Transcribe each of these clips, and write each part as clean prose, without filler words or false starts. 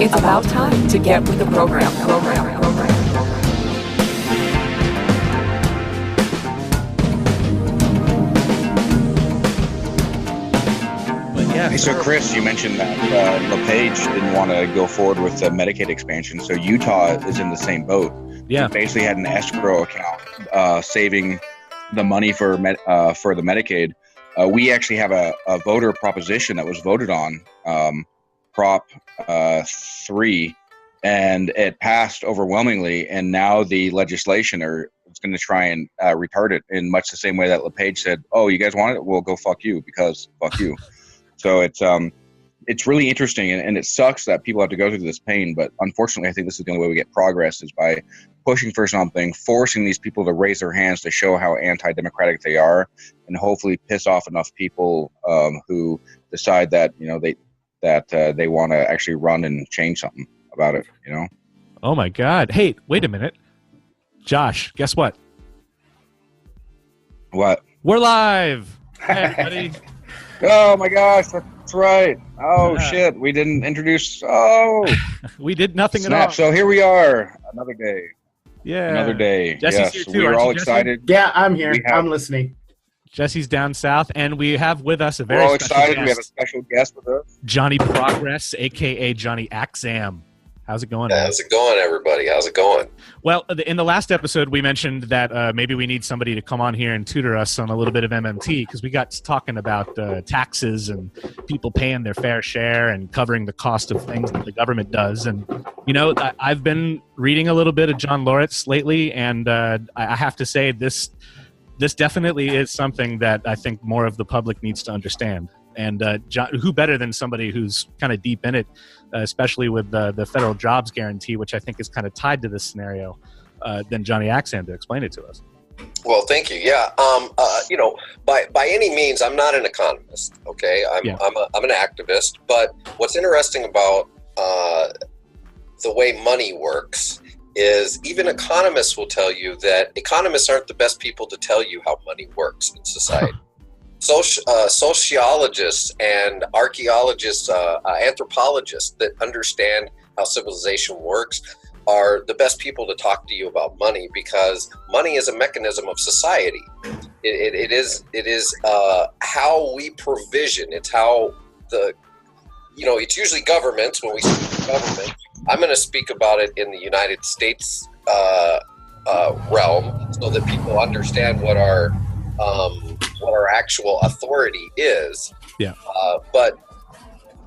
It's about time to get with the program. Hey, so Chris, you mentioned that LePage didn't want to go forward with the Medicaid expansion, so Utah is in the same boat. Yeah. We basically had an escrow account saving the money for the Medicaid. We actually have a voter proposition that was voted on, Prop 3, and it passed overwhelmingly, and now the legislation is going to try and retard it in much the same way that LePage said, oh, you guys want it? Well, go fuck you, because fuck you. So it's really interesting, and it sucks that people have to go through this pain, but unfortunately I think this is the only way we get progress, is by pushing for something, forcing these people to raise their hands to show how anti-democratic they are, and hopefully piss off enough people who decide that they want to actually run and change something about it. Oh my God! Hey, wait a minute, Josh. Guess what? What? We're live. Hey, everybody. Oh my gosh, that's right. Oh shit, we didn't introduce. Oh, we did nothing snap. at all. So here we are, another day. Yeah, another day. Jesse's yes, here too, we are aren't all you, Jesse? excited. Yeah, I'm here. I'm listening. Jesse's down south, and we have with us a We're very all special excited. guest, We have a special guest with us, Johnny Progress, aka Johnny Akzam. How's it going? How's it going, everybody? How's it going? Well, in the last episode, we mentioned that maybe we need somebody to come on here and tutor us on a little bit of MMT, because we got talking about taxes and people paying their fair share and covering the cost of things that the government does. And, I've been reading a little bit of John Loritz lately, and I have to say this definitely is something that I think more of the public needs to understand. And John, who better than somebody who's kind of deep in it, especially with the federal jobs guarantee, which I think is kind of tied to this scenario, than Johnny Akzam to explain it to us. Well, thank you. Yeah, by any means, I'm not an economist. Okay, I'm an activist. But what's interesting about the way money works is even economists will tell you that economists aren't the best people to tell you how money works in society. Sociologists and archaeologists, anthropologists that understand how civilization works are the best people to talk to you about money, because money is a mechanism of society. It is how we provision. It's how it's usually governments. When we speak of government, I'm going to speak about it in the United States realm, so that people understand what our actual authority is. Yeah. But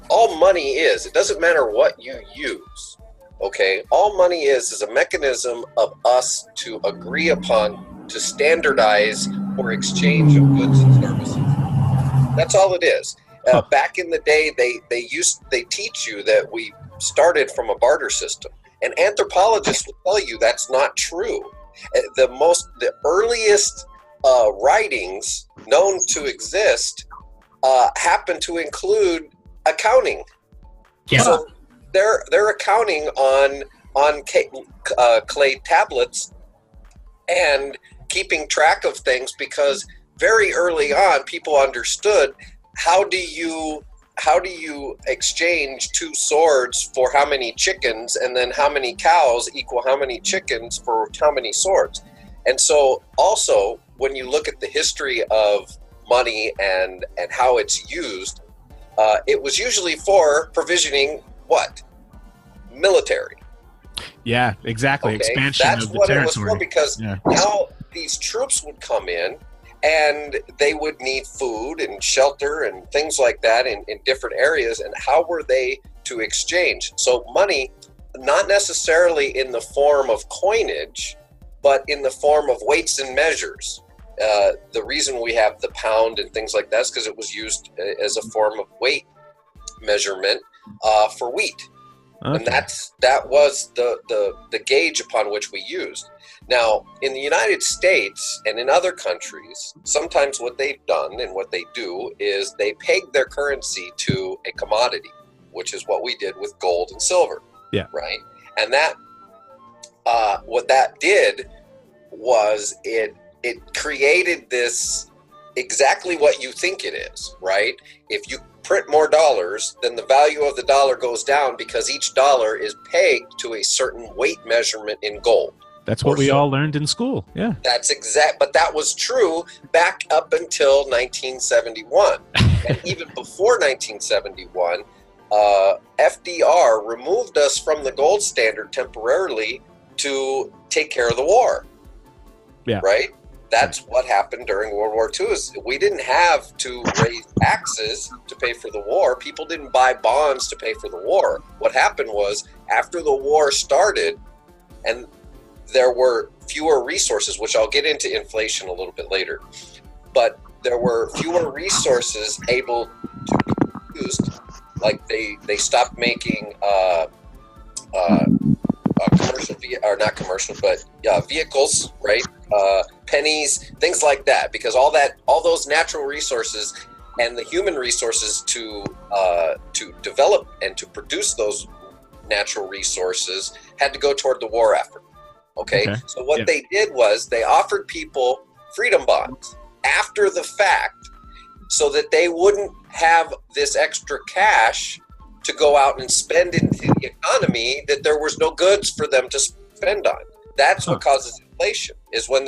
all money is, it doesn't matter what you use. Okay. All money is a mechanism of us to agree upon, to standardize for exchange of goods and services. That's all it is. Back in the day, they teach you that we started from a barter system, and anthropologists will tell you that's not true. The earliest writings known to exist happen to include accounting. Yeah. So they're accounting on clay tablets and keeping track of things, because very early on people understood how do you exchange two swords for how many chickens, and then how many cows equal how many chickens for how many swords. And so also, when you look at the history of money and how it's used, it was usually for provisioning what? Military. Yeah, exactly. Okay? Expansion That's of the what territory. it was for, because now these troops would come in and they would need food and shelter and things like that in different areas. And how were they to exchange? So money, not necessarily in the form of coinage, but in the form of weights and measures. The reason we have the pound and things like that is because it was used as a form of weight measurement for wheat. Okay. And that was the gauge upon which we used. Now, in the United States and in other countries, sometimes what they've done and what they do is they peg their currency to a commodity, which is what we did with gold and silver. Yeah. Right? And that what that did was it created this exactly what you think it is, right? If you print more dollars, then the value of the dollar goes down because each dollar is pegged to a certain weight measurement in gold. That's what we all learned in school. Yeah. That's exact. But that was true back up until 1971. And even before 1971, FDR removed us from the gold standard temporarily to take care of the war. Yeah. Right? That's what happened during World War II. Is we didn't have to raise taxes to pay for the war. People didn't buy bonds to pay for the war. What happened was after the war started and there were fewer resources, which I'll get into inflation a little bit later, but there were fewer resources able to be used. Like they stopped making commercial, or not commercial, but vehicles, right? Pennies, things like that, because all those natural resources and the human resources to develop and to produce those natural resources had to go toward the war effort. Okay. So what they did was they offered people freedom bonds after the fact so that they wouldn't have this extra cash to go out and spend into the economy, that there was no goods for them to spend on. That's what causes inflation, is when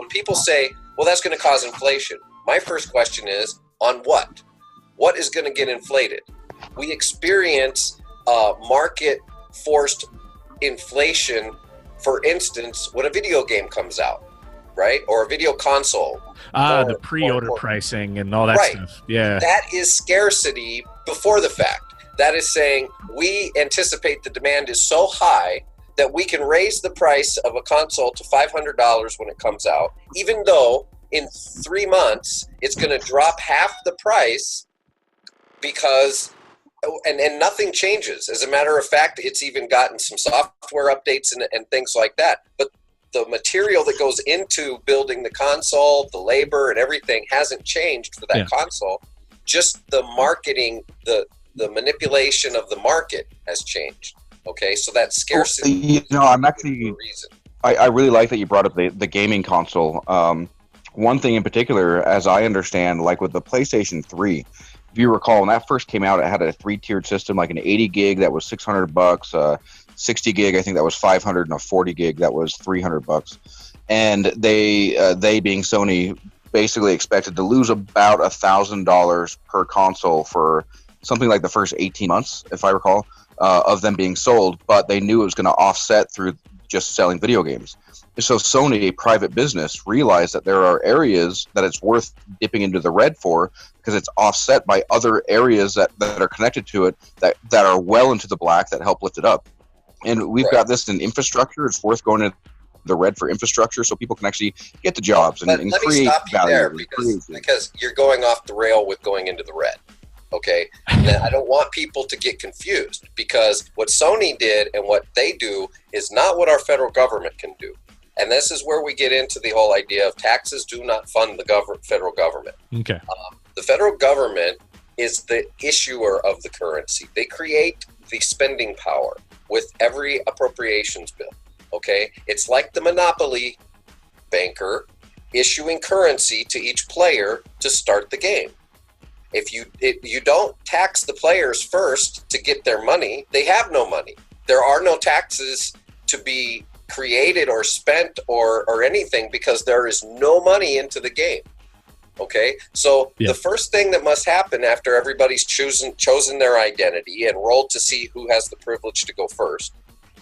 people say, well, that's going to cause inflation. My first question is, on what? What is going to get inflated? We experience market-forced inflation, for instance, when a video game comes out, right? Or a video console. The pre-order pricing and all that stuff. Yeah. That is scarcity before the fact. That is saying we anticipate the demand is so high that we can raise the price of a console to $500 when it comes out, even though in 3 months it's going to drop half the price because... And nothing changes. As a matter of fact, it's even gotten some software updates and things like that. But the material that goes into building the console, the labor and everything hasn't changed for that console. Just the marketing, the manipulation of the market has changed. Okay, so that scarcity. I'm actually. I really like that you brought up the gaming console. One thing in particular, as I understand, like with the PlayStation 3. If you recall, when that first came out, it had a 3-tiered system, like an 80 gig that was $600, 60 gig I think that was $500, and a 40 gig that was $300. And they being Sony, basically expected to lose about $1,000 per console for something like the first 18 months, if I recall, of them being sold. But they knew it was going to offset through just selling video games. So Sony, a private business, realized that there are areas that it's worth dipping into the red for because it's offset by other areas that are connected to it that are well into the black that help lift it up. And we've got this in infrastructure. It's worth going to the red for infrastructure so people can actually get the jobs and create value. Let me stop you there because you're going off the rail with going into the red. Okay, and I don't want people to get confused, because what Sony did and what they do is not what our federal government can do. And this is where we get into the whole idea of taxes do not fund the federal government. Okay. The federal government is the issuer of the currency. They create the spending power with every appropriations bill. Okay? It's like the monopoly banker issuing currency to each player to start the game. If you don't tax the players first to get their money, they have no money. There are no taxes to be created or spent or anything, because there is no money into the game. Okay, so the first thing that must happen after everybody's chosen their identity and rolled to see who has the privilege to go first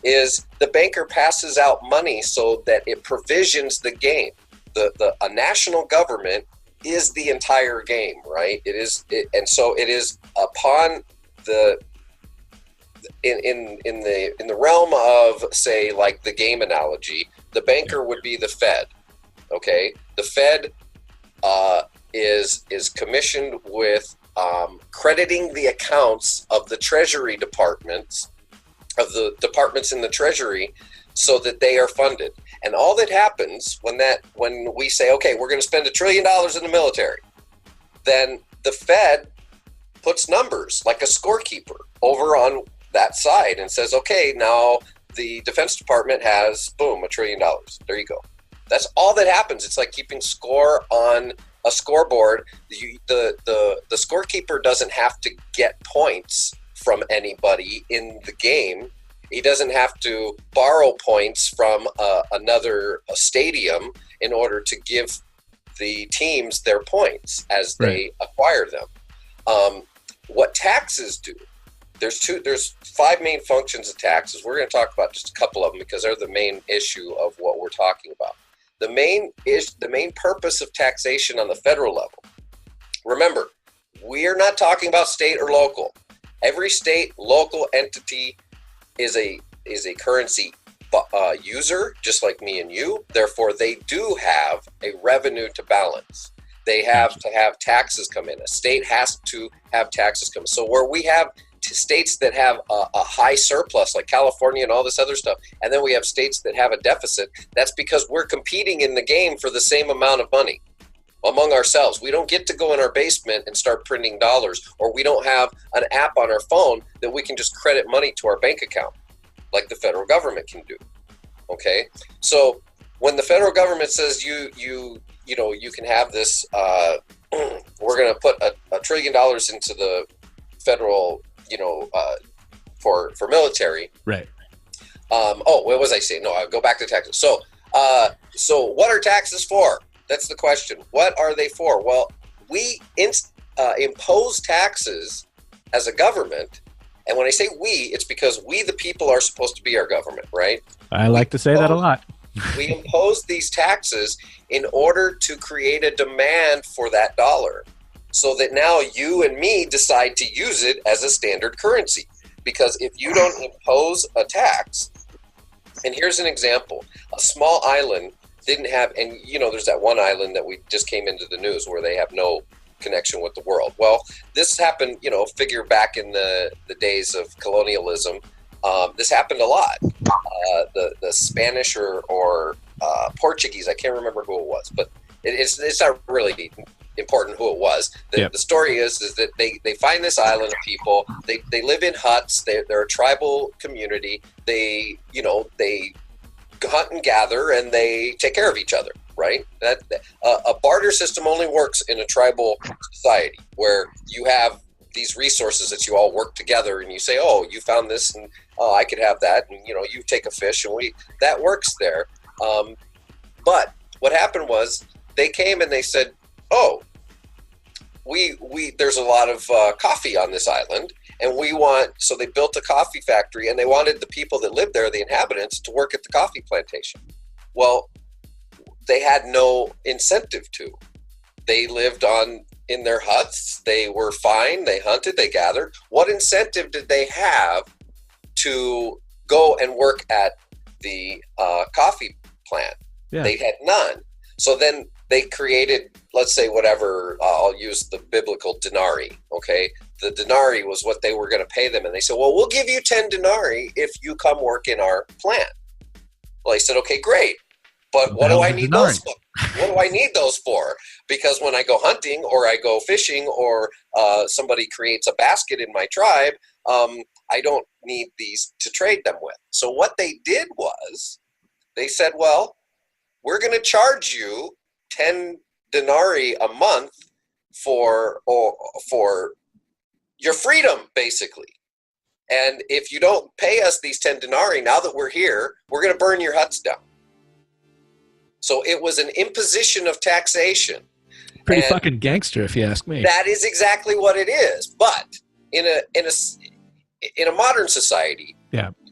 is the banker passes out money so that it provisions the game. A national government is the entire game, right? And so it is upon the in the realm of, say, like the game analogy, the banker would be the Fed. Okay, the Fed is commissioned with crediting the accounts of the Treasury departments, of the departments in the Treasury, so that they are funded. And all that happens when we say, okay, we're going to spend $1 trillion in the military, then the Fed puts numbers like a scorekeeper over on that side and says, okay, now the Defense Department has, boom, $1 trillion. There you go. That's all that happens. It's like keeping score on a scoreboard. The scorekeeper doesn't have to get points from anybody in the game. He doesn't have to borrow points from another stadium in order to give the teams their points as they acquire them. What taxes do, there's 5 main functions of taxes. We're going to talk about just a couple of them because they're the main issue of what we're talking about. The main purpose of taxation on the federal level. Remember, we're not talking about state or local. Every state, local entity is a currency user, just like me and you. Therefore, they do have a revenue to balance. They have to have taxes come in. A state has to have taxes come in. So where we have states that have a high surplus, like California and all this other stuff, and then we have states that have a deficit, that's because we're competing in the game for the same amount of money among ourselves. We don't get to go in our basement and start printing dollars, or we don't have an app on our phone that we can just credit money to our bank account like the federal government can do. Okay, so when the federal government says you can have this, we're going to put $1 trillion into the federal, for military. Right. What was I saying? No, I'll go back to taxes. So what are taxes for? That's the question. What are they for? Well, we impose taxes as a government. And when I say we, it's because we, the people, are supposed to be our government, right? I like to say that a lot. We impose these taxes in order to create a demand for that dollar, so that now you and me decide to use it as a standard currency. Because if you don't impose a tax, and here's an example, a small island didn't have, and there's that one island that we just came into the news where they have no connection with the world. Well, this happened, figure back in the days of colonialism. This happened a lot. The Spanish or Portuguese, I can't remember who it was, but it's not really important who it was. The story is that they find this island of people. They live in huts. They're a tribal community. They hunt and gather, and they take care of each other. Right? That a barter system only works in a tribal society where you have these resources that you all work together, and you say, "Oh, you found this, and I could have that," and you take a fish, and that works there. But what happened was they came and they said, "Oh, we there's a lot of coffee on this island, and so they built a coffee factory, and they wanted the people that lived there, the inhabitants, to work at the coffee plantation. Well, they had no incentive to. They lived in their huts. They were fine. They hunted. They gathered. What incentive did they have to go and work at the coffee plant? Yeah. They had none. So then they created, let's say, whatever. I'll use the biblical denarii. Okay, the denarii was what they were going to pay them, and they said, "Well, we'll give you 10 denarii if you come work in our plant." Well, they said, "Okay, great. But what do I need those for? What do I need those for? Because when I go hunting or I go fishing or somebody creates a basket in my tribe, I don't need these to trade them with." So what they did was they said, "Well, we're going to charge you 10 denarii a month for your freedom, basically. And if you don't pay us these 10 denarii, now that we're here, we're going to burn your huts down." So it was an imposition of taxation. Pretty fucking gangster, if you ask me. That is exactly what it is. But in a modern society,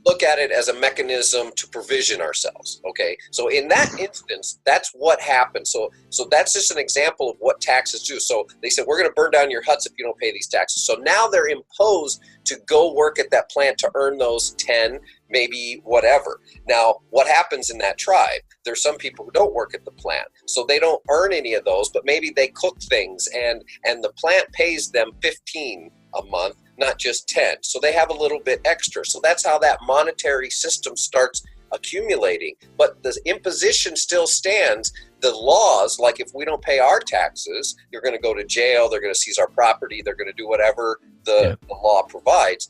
look at it as a mechanism to provision ourselves. Okay, so in that instance, that's what happened. So that's just an example of what taxes do. So they said, "We're going to burn down your huts if you don't pay these taxes." So now they're imposed to go work at that plant to earn those 10, maybe whatever. Now, what happens in that tribe? There's some people who don't work at the plant, so they don't earn any of those, but maybe they cook things, and the plant pays them 15 a month, not just 10. So they have a little bit extra. So that's how that monetary system starts accumulating. But the imposition still stands. The laws, like if we don't pay our taxes, you're going to go to jail, they're going to seize our property, they're going to do whatever the law provides.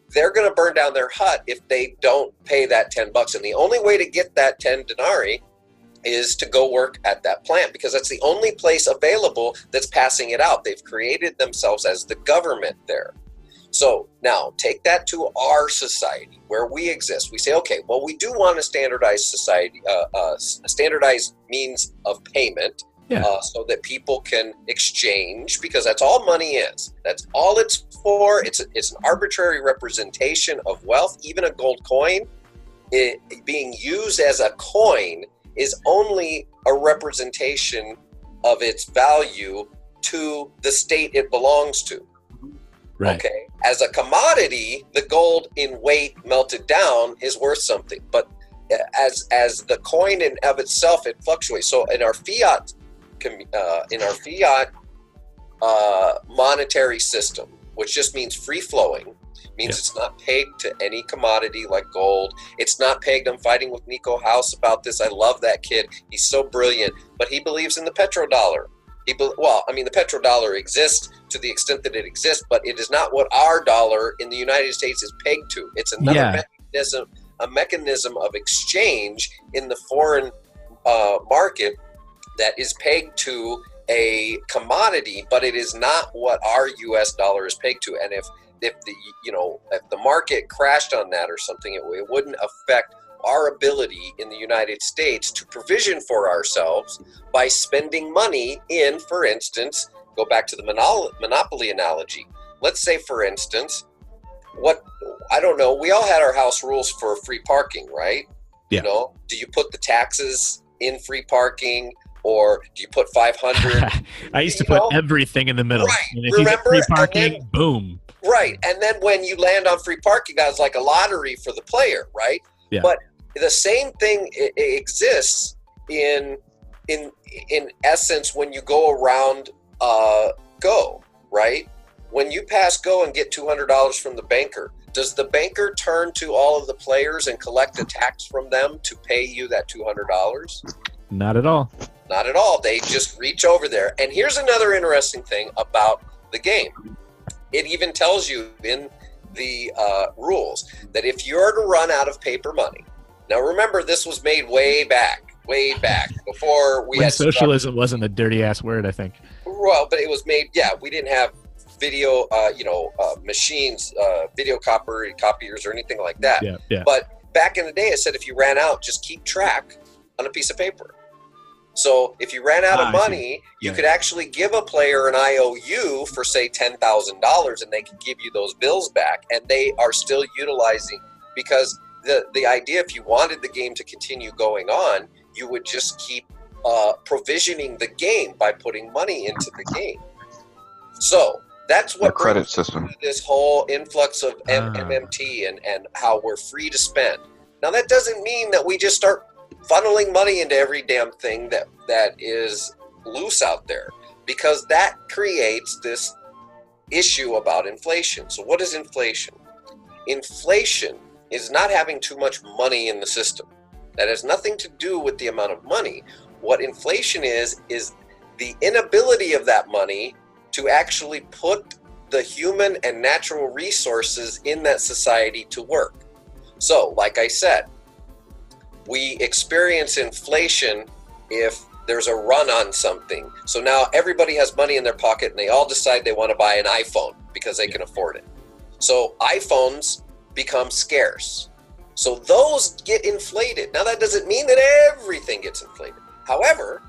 They're going to burn down their hut if they don't pay that $10. And the only way to get that 10 denarii is to go work at that plant because that's the only place available that's passing it out. They've created themselves as the government there. So now take that to our society where we exist. We say, okay, well, we do want a standardized society, a standardized means of payment, so that people can exchange, because that's all money is. That's all it's for. It's an arbitrary representation of wealth. Even a gold coin, it being used as a coin, is only a representation of its value to the state it belongs to. Right. Okay. As a commodity, the gold in weight melted down is worth something, but as the coin in of itself, it fluctuates. So in our fiat monetary system, which just means free flowing, means it's not pegged to any commodity like gold. It's not pegged. I'm fighting with Nico House about this. I love that kid. He's so brilliant, but he believes in the petrodollar. The petrodollar exists to the extent that it exists, but it is not what our dollar in the United States is pegged to. It's another mechanism of exchange in the foreign market that is pegged to a commodity, but it is not what our U.S. dollar is pegged to. And if the market crashed on that or something, it wouldn't affect our ability in the United States to provision for ourselves by spending money in, for instance, go back to the monopoly analogy. Let's say, for instance, I don't know, we all had our house rules for free parking, right? Yeah. Do you put the taxes in free parking, or do you put 500? I used to put everything in the middle. Right. And if you get free parking, boom. Right. And then when you land on free parking, that's like a lottery for the player, right? Yeah. But the same thing exists in essence when you go around Go, right? When you pass Go and get $200 from the banker, does the banker turn to all of the players and collect a tax from them to pay you that $200? Not at all. Not at all. They just reach over there. And here's another interesting thing about the game. It even tells you in the rules that if you're to run out of paper money, now remember this was made way back before we when had socialism wasn't a dirty ass word, I think. Well, but it was made. Yeah, we didn't have video, machines, video copiers or anything like that. Yeah. But back in the day, it said if you ran out, just keep track on a piece of paper. So if you ran out of money, you could actually give a player an IOU for, say, $10,000, and they can give you those bills back, and they are still utilizing, because the idea, if you wanted the game to continue going on, you would just keep provisioning the game by putting money into the game. So that's what the credit system. This whole influx of MMT and how we're free to spend. Now that doesn't mean that we just start funneling money into every damn thing that is loose out there, because that creates this issue about inflation. So what is inflation? Inflation is not having too much money in the system. That has nothing to do with the amount of money. What inflation is the inability of that money to actually put the human and natural resources in that society to work. So, like I said, we experience inflation if there's a run on something. So now everybody has money in their pocket and they all decide they want to buy an iPhone because they can afford it. So iPhones become scarce. So those get inflated. Now that doesn't mean that everything gets inflated. However,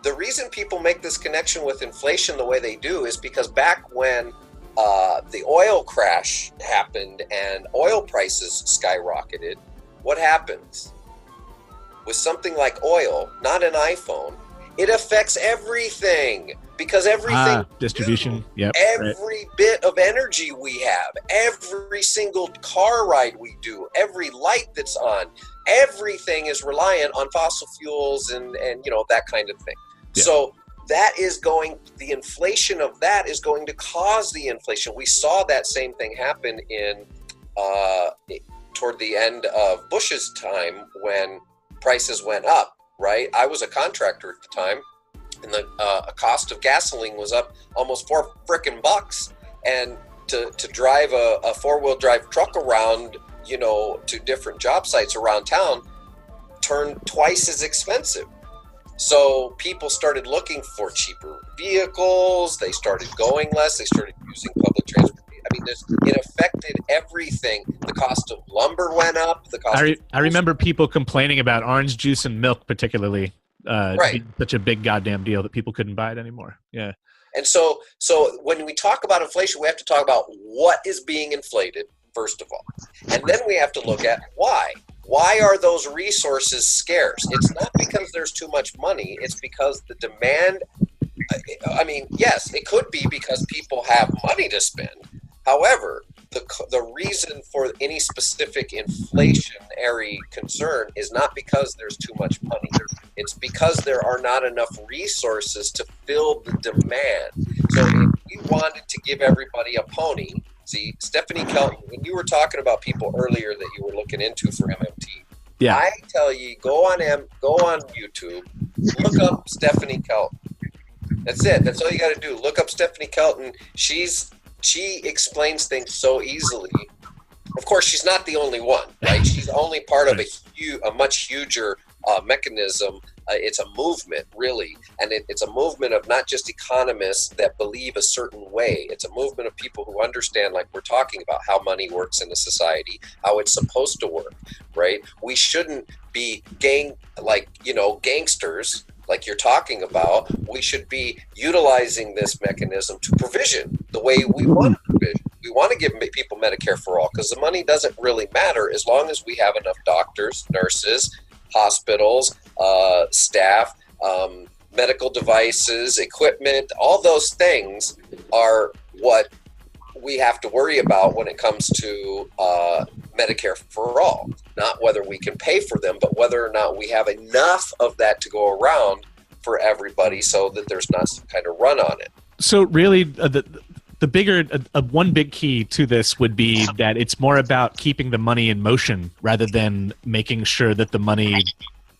the reason people make this connection with inflation the way they do is because back when the oil crash happened and oil prices skyrocketed, what happens? With something like oil, not an iPhone, it affects everything, because everything distribution, every bit of energy we have, every single car ride we do, every light that's on, everything is reliant on fossil fuels and that kind of thing. Yeah. So that is the inflation of that is going to cause the inflation. We saw that same thing happen toward the end of Bush's time when prices went up, right? I was a contractor at the time, and the cost of gasoline was up almost $4 and to drive a four-wheel drive truck around, to different job sites around town turned twice as expensive. So people started looking for cheaper vehicles. They started going less. They started using public transportation. I mean, it affected everything. The cost of lumber went up. I remember people complaining about orange juice and milk, particularly. Being such a big goddamn deal that people couldn't buy it anymore. Yeah. And so when we talk about inflation, we have to talk about what is being inflated, first of all. And then we have to look at why. Why are those resources scarce? It's not because there's too much money. It's because the demand, I mean, yes, it could be because people have money to spend. However, the reason for any specific inflationary concern is not because there's too much money. It's because there are not enough resources to fill the demand. So if we wanted to give everybody a pony, see, Stephanie Kelton, when you were talking about people earlier that you were looking into for MMT, yeah. I tell you, go on YouTube, look up Stephanie Kelton. That's it. That's all you got to do. Look up Stephanie Kelton. She explains things so easily. Of course, she's not the only one, right? She's only part of a much huger mechanism. It's a movement, really, and it's a movement of not just economists that believe a certain way. It's a movement of people who understand, like we're talking about, how money works in a society, how it's supposed to work, right? We shouldn't be gangsters, like you're talking about. We should be utilizing this mechanism to provision the way we want to provision. We want to give people Medicare for all because the money doesn't really matter as long as we have enough doctors, nurses, hospitals, staff, medical devices, equipment. All those things are what we have to worry about when it comes to Medicare for all. Not whether we can pay for them, but whether or not we have enough of that to go around for everybody so that there's not some kind of run on it. So really, the bigger one big key to this would be that it's more about keeping the money in motion rather than making sure that the money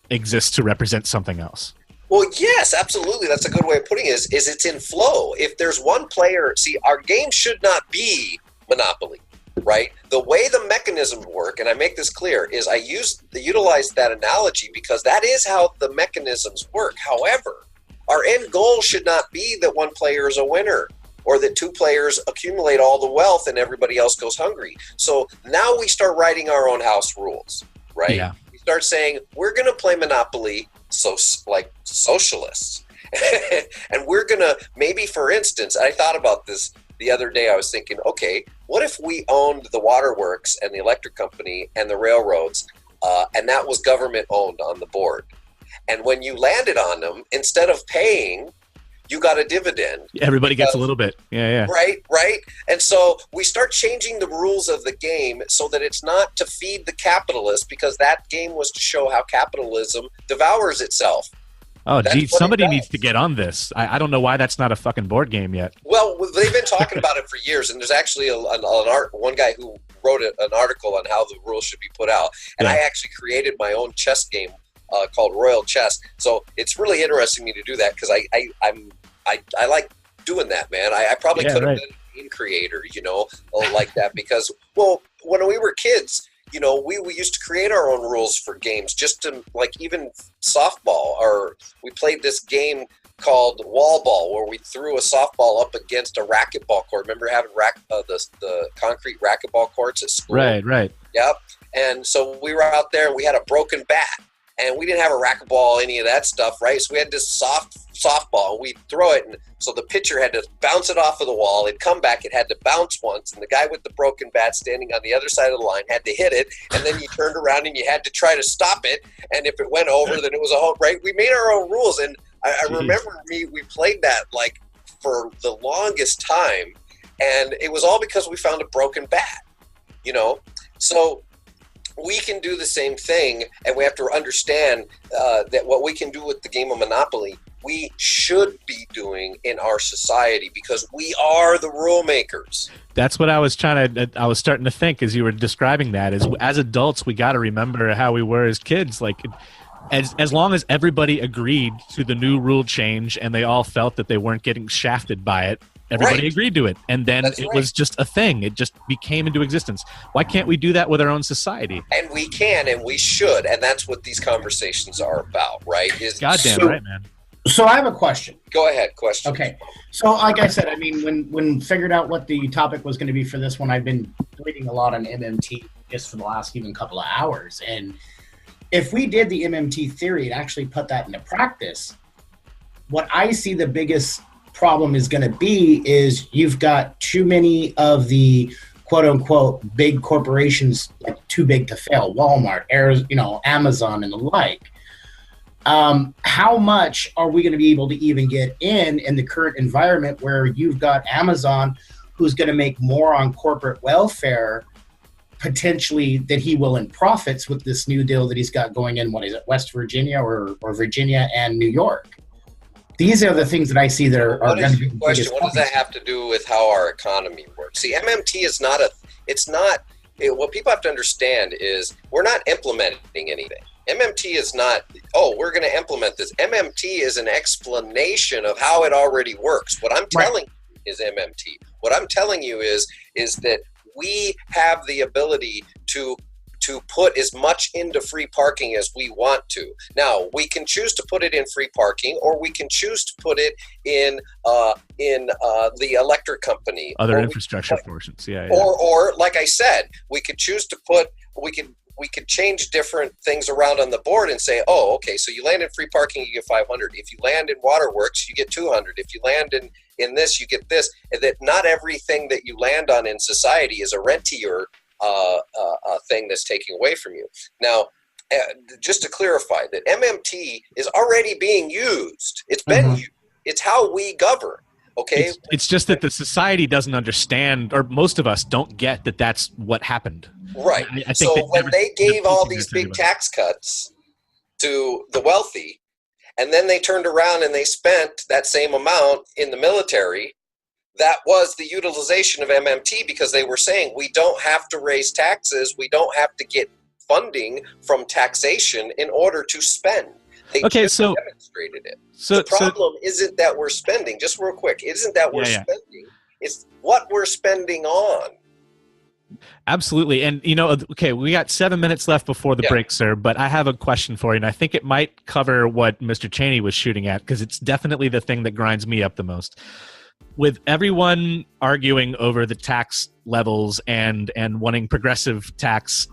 exists to represent something else. Well, yes, absolutely. That's a good way of putting it, is it's in flow. If there's one player, see, our game should not be Monopoly, right? The way the mechanisms work, and I make this clear, is I utilize that analogy because that is how the mechanisms work. However, our end goal should not be that one player is a winner or that two players accumulate all the wealth and everybody else goes hungry. So now we start writing our own house rules, right? Yeah. We start saying, we're going to play Monopoly like socialists. And we're going to, maybe for instance, I thought about this the other day. I was thinking, okay, what if we owned the waterworks and the electric company and the railroads, and that was government owned on the board? And when you landed on them, instead of paying, you got a dividend. Everybody gets a little bit. Yeah. Right. And so we start changing the rules of the game so that it's not to feed the capitalist, because that game was to show how capitalism devours itself. Oh, geez, somebody needs to get on this. I don't know why that's not a fucking board game yet. Well, they've been talking about it for years, and there's actually one guy who wrote an article on how the rules should be put out. And I actually created my own chess game called Royal Chess. So it's really interesting me to do that because I like doing that, man. I probably could have been a game creator, like that, because, well, when we were kids, we used to create our own rules for games, just to, like, even softball, or we played this game called wall ball where we threw a softball up against a racquetball court. Remember having the concrete racquetball courts at school? Right. Yep. And so we were out there and we had a broken bat. And we didn't have a racquetball, any of that stuff, right? So we had this softball, and we'd throw it, and so the pitcher had to bounce it off of the wall. It'd come back, it had to bounce once, and the guy with the broken bat standing on the other side of the line had to hit it, and then you turned around and you had to try to stop it, and if it went over, then it was a home, right? We made our own rules, and I remember we played that, like, for the longest time, and it was all because we found a broken bat, So we can do the same thing, and we have to understand that what we can do with the game of Monopoly, we should be doing in our society, because we are the rule makers. That's what I was starting to think as you were describing that. As adults, we got to remember how we were as kids. Like, as long as everybody agreed to the new rule change and they all felt that they weren't getting shafted by it, Everybody agreed to it. And then it was just a thing. It just became into existence. Why can't we do that with our own society? And we can, and we should. And that's what these conversations are about, right? Goddamn right, man. So I have a question. Go ahead, question. Okay. So like I said, I mean, when figured out what the topic was going to be for this one, I've been reading a lot on MMT just for the last even couple of hours. And if we did the MMT theory and actually put that into practice, what I see the biggest problem is going to be is you've got too many of the quote unquote big corporations, like too big to fail, Walmart, Amazon and the like. How much are we going to be able to even get in the current environment where you've got Amazon who's going to make more on corporate welfare potentially than he will in profits with this new deal that he's got going in, what is it, West Virginia or Virginia and New York? These are the things that I see that are going to be the biggest. What does that have to do with how our economy works? See, MMT is what people have to understand is we're not implementing anything. MMT is not, we're going to implement this. MMT is an explanation of how it already works. What I'm telling you is MMT. What I'm telling you is that we have the ability to put as much into free parking as we want to. Now, we can choose to put it in free parking, or we can choose to put it in the electric company. Other infrastructure portions, yeah. Or like I said, we could choose to put, we could change different things around on the board and say, okay, so you land in free parking, you get 500. If you land in waterworks, you get 200. If you land in this, you get this. And that not everything that you land on in society is a rentier thing that's taking away from you. Now, just to clarify, that MMT is already being used. It's been used. It's how we govern. Okay, it's just that the society doesn't understand, or most of us don't get that that's what happened. Right. I think so when they gave all these big tax cuts to the wealthy, and then they turned around and they spent that same amount in the military, that was the utilization of MMT, because they were saying we don't have to raise taxes, we don't have to get funding from taxation in order to spend. They demonstrated it. The problem isn't that we're spending, just real quick, it isn't that we're spending, it's what we're spending on. Absolutely. And, we got 7 minutes left before the break, sir, but I have a question for you, and I think it might cover what Mr. Cheney was shooting at, because it's definitely the thing that grinds me up the most. With everyone arguing over the tax levels and wanting progressive tax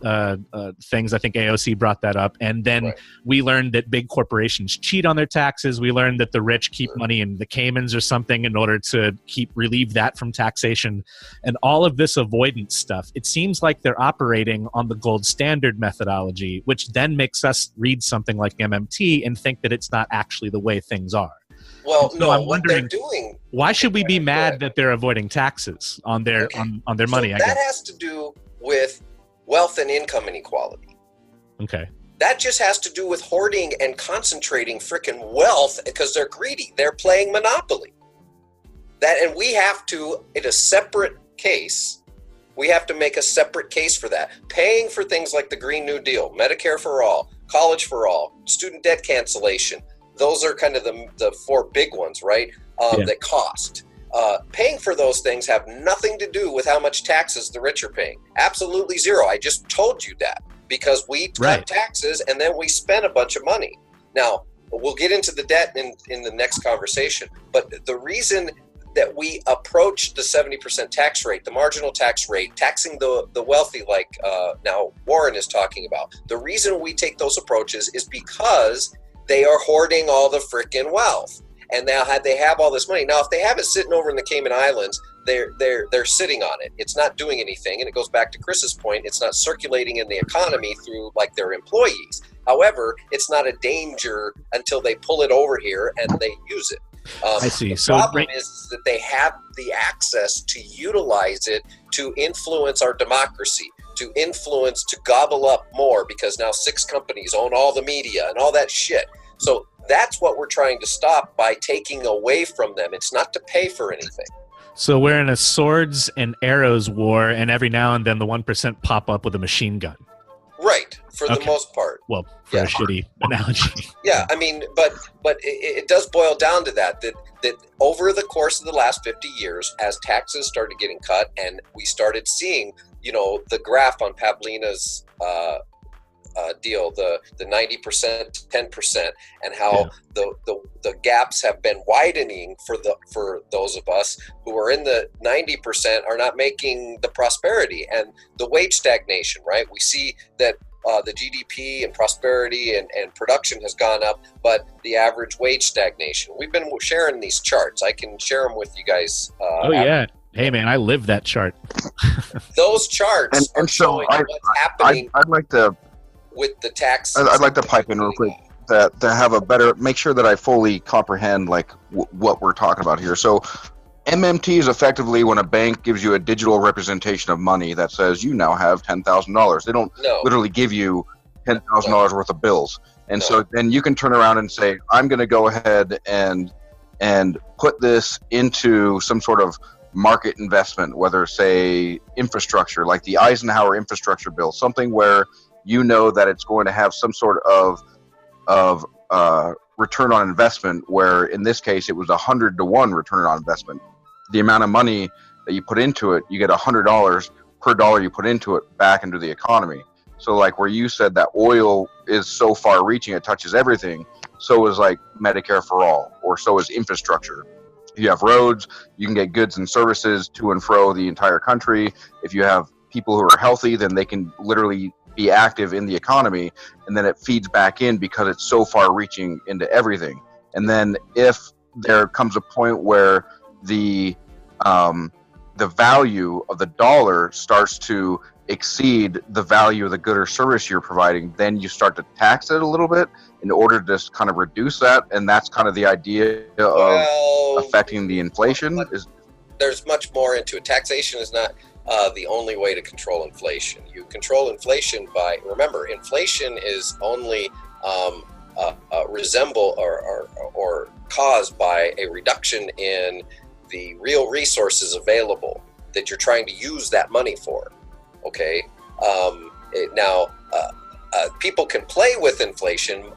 things, I think AOC brought that up. And then we learned that big corporations cheat on their taxes. We learned that the rich keep money in the Caymans or something in order to relieve that from taxation. And all of this avoidance stuff, it seems like they're operating on the gold standard methodology, which then makes us read something like MMT and think that it's not actually the way things are. Well, so I'm wondering, what they're doing. Why should we be mad that they're avoiding taxes on their on their money? That has to do with wealth and income inequality. Okay. That just has to do with hoarding and concentrating freaking wealth because they're greedy. They're playing Monopoly. And we have to, in a separate case, we have to make a separate case for that. Paying for things like the Green New Deal, Medicare for all, college for all, student debt cancellation. Those are kind of the four big ones, right? That cost. Paying for those things have nothing to do with how much taxes the rich are paying. Absolutely zero. I just told you that because we cut taxes and then we spent a bunch of money. Now, we'll get into the debt in the next conversation. But the reason that we approach the 70% tax rate, the marginal tax rate, taxing the wealthy like now Warren is talking about, the reason we take those approaches is because they are hoarding all the freaking wealth, and now they have all this money. Now, if they have it sitting over in the Cayman Islands, they're sitting on it. It's not doing anything, and it goes back to Chris's point. It's not circulating in the economy through like their employees. However, it's not a danger until they pull it over here and they use it. I see. The problem is that they have the access to utilize it to influence our democracy, to influence, to gobble up more, because now 6 companies own all the media and all that shit. So that's what we're trying to stop by taking away from them. It's not to pay for anything. So we're in a swords and arrows war, and every now and then the 1% pop up with a machine gun. Right. for the most part. Well, for a shitty analogy. Yeah, I mean, but it does boil down to that over the course of the last 50 years, as taxes started getting cut, and we started seeing, the graph on Pavlina's deal, the 90%, 10%, and how the gaps have been widening for those of us who are in the 90% are not making the prosperity and the wage stagnation, right? We see that the GDP and prosperity and production has gone up, but the average wage stagnation. We've been sharing these charts. I can share them with you guys. Yeah. Hey, man, I live that chart. Those charts are showing what's happening. I'd like to... with the tax. I'd like to pipe in real quick to have a better, make sure that I fully comprehend what we're talking about here. So MMT is effectively when a bank gives you a digital representation of money that says you now have $10,000. They don't literally give you $10,000 worth of bills. And so then you can turn around and say, I'm going to go ahead and put this into some sort of market investment, whether say infrastructure, like the Eisenhower infrastructure bill, something where you know that it's going to have some sort of return on investment, where in this case it was 100-to-1 return on investment. The amount of money that you put into it, you get $100 per dollar you put into it back into the economy. So like where you said that oil is so far reaching, it touches everything, so is like Medicare for all, or so is infrastructure. You have roads, you can get goods and services to and fro the entire country. If you have people who are healthy, then they can literally be active in the economy, and then it feeds back in because it's so far reaching into everything. And then if there comes a point where the value of the dollar starts to exceed the value of the good or service you're providing, then you start to tax it a little bit in order to just kind of reduce that. And that's kind of the idea of affecting the inflation. There's much more into it. Taxation is not the only way to control inflation. You control inflation by, remember, inflation is only resemble or caused by a reduction in the real resources available that you're trying to use that money for. Okay. People can play with inflation,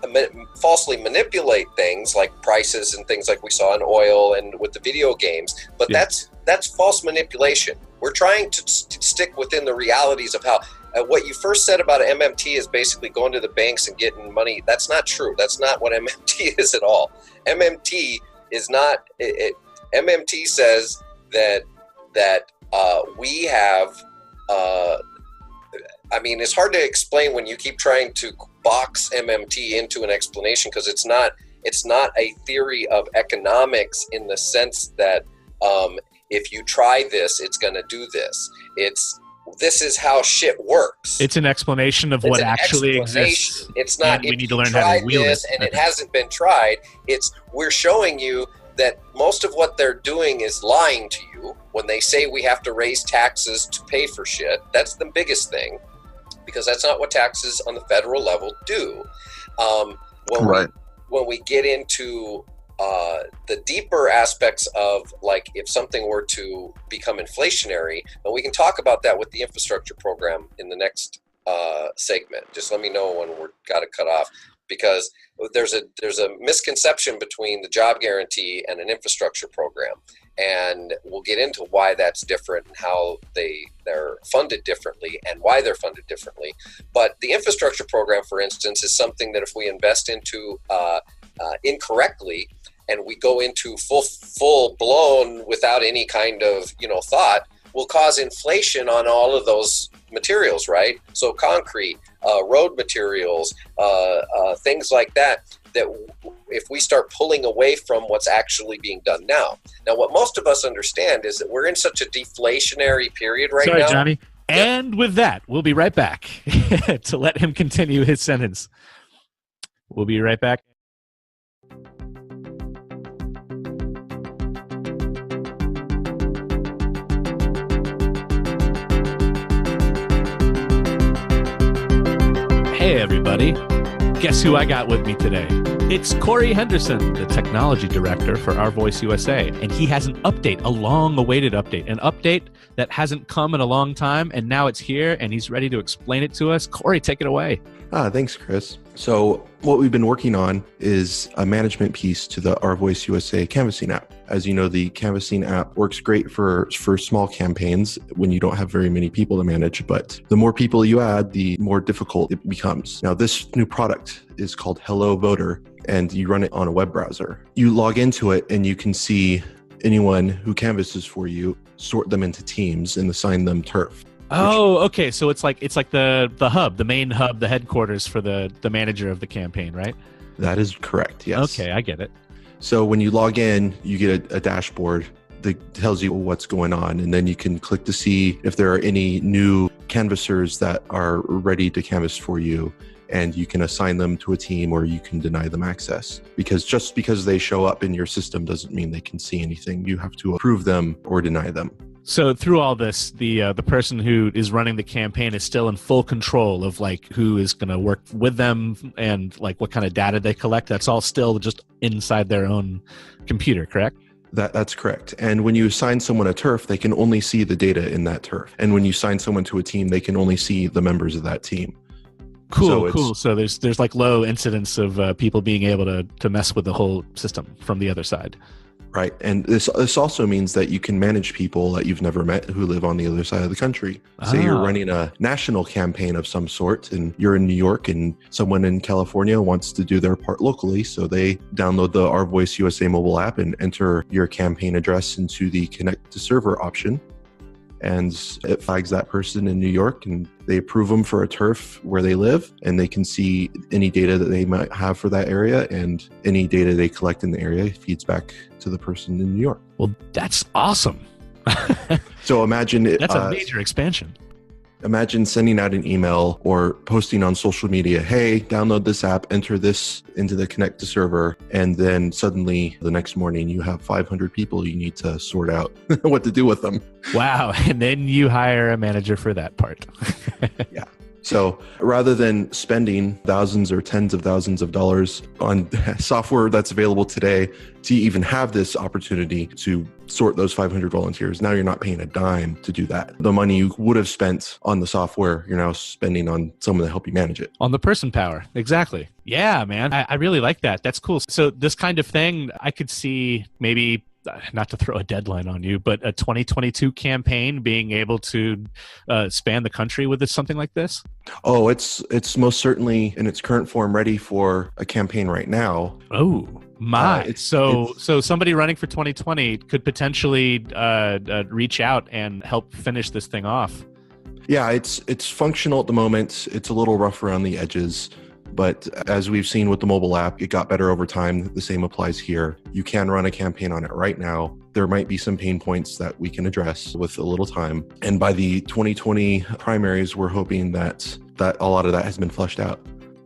falsely manipulate things like prices and things like we saw in oil and with the video games, but that's false manipulation. We're trying to stick within the realities of how what you first said about MMT is basically going to the banks and getting money. That's not true. That's not what MMT is at all. MMT is not. MMT says that we have. I mean, it's hard to explain when you keep trying to box MMT into an explanation, because it's not a theory of economics in the sense that if you try this, it's going to do this. This is how shit works. It's an explanation of what actually exists. It's not. And we need to learn how to wield it. And it hasn't been tried. We're showing you that most of what they're doing is lying to you when they say we have to raise taxes to pay for shit. That's the biggest thing, because that's not what taxes on the federal level do. When we get into the deeper aspects of, like, if something were to become inflationary, and we can talk about that with the infrastructure program in the next segment. Just let me know when we're got to cut off, because there's a misconception between the job guarantee and an infrastructure program, and we'll get into why that's different and how they're funded differently and why they're funded differently. But the infrastructure program, for instance, is something that if we invest into incorrectly, and we go into full blown without any kind of thought, will cause inflation on all of those materials, right? So concrete, road materials, things like that if we start pulling away from what's actually being done now. Now, what most of us understand is that we're in such a deflationary period now. Sorry, Johnny. And with that, we'll be right back to let him continue his sentence. We'll be right back. Hey, everybody. Guess who I got with me today? It's Corey Henderson, the technology director for Our Voice USA, and he has an update, a long-awaited update, an update that hasn't come in a long time, and now it's here, and he's ready to explain it to us. Corey, take it away. Thanks, Chris. So what we've been working on is a management piece to the Our Voice USA canvassing app. As you know, the canvassing app works great for small campaigns when you don't have very many people to manage, but the more people you add, the more difficult it becomes. Now, this new product is called Hello Voter, and you run it on a web browser. You log into it and you can see anyone who canvasses for you, sort them into teams, and assign them turf. Oh, okay. So it's like the hub, the main hub, the headquarters for the manager of the campaign, right? That is correct, yes. Okay, I get it. So when you log in, you get a dashboard that tells you what's going on, and then you can click to see if there are any new canvassers that are ready to canvass for you, and you can assign them to a team or you can deny them access. Because just because they show up in your system doesn't mean they can see anything. You have to approve them or deny them. So through all this, the person who is running the campaign is still in full control of like who is going to work with them and like what kind of data they collect. That's all still just inside their own computer, correct? That's correct. And when you assign someone a turf, they can only see the data in that turf. And when you assign someone to a team, they can only see the members of that team. Cool. So there's like low incidence of people being able to mess with the whole system from the other side. Right. And this also means that you can manage people that you've never met who live on the other side of the country. Say you're running a national campaign of some sort and you're in New York and someone in California wants to do their part locally. So they download the Our Voice USA mobile app and enter your campaign address into the connect to server option. And it flags that person in New York and they approve them for a turf where they live, and they can see any data that they might have for that area, and any data they collect in the area feeds back to the person in New York. Well, that's awesome. So imagine it. That's a major expansion. Imagine sending out an email or posting on social media, hey, download this app, enter this into the Connect to server, and then suddenly the next morning you have 500 people you need to sort out what to do with them. Wow. And then you hire a manager for that part. Yeah. So rather than spending thousands or tens of thousands of dollars on software that's available today to even have this opportunity to sort those 500 volunteers, now you're not paying a dime to do that. The money you would have spent on the software, you're now spending on someone to help you manage it. On the person power. Exactly. Yeah, man. I really like that. That's cool. So this kind of thing, I could see maybe, not to throw a deadline on you, but a 2022 campaign being able to span the country with something like this? Oh, it's most certainly in its current form ready for a campaign right now. Oh, my. So somebody running for 2020 could potentially reach out and help finish this thing off. Yeah, it's functional at the moment. It's a little rough around the edges. But as we've seen with the mobile app, it got better over time. The same applies here. You can run a campaign on it right now. There might be some pain points that we can address with a little time. And by the 2020 primaries, we're hoping that a lot of that has been flushed out.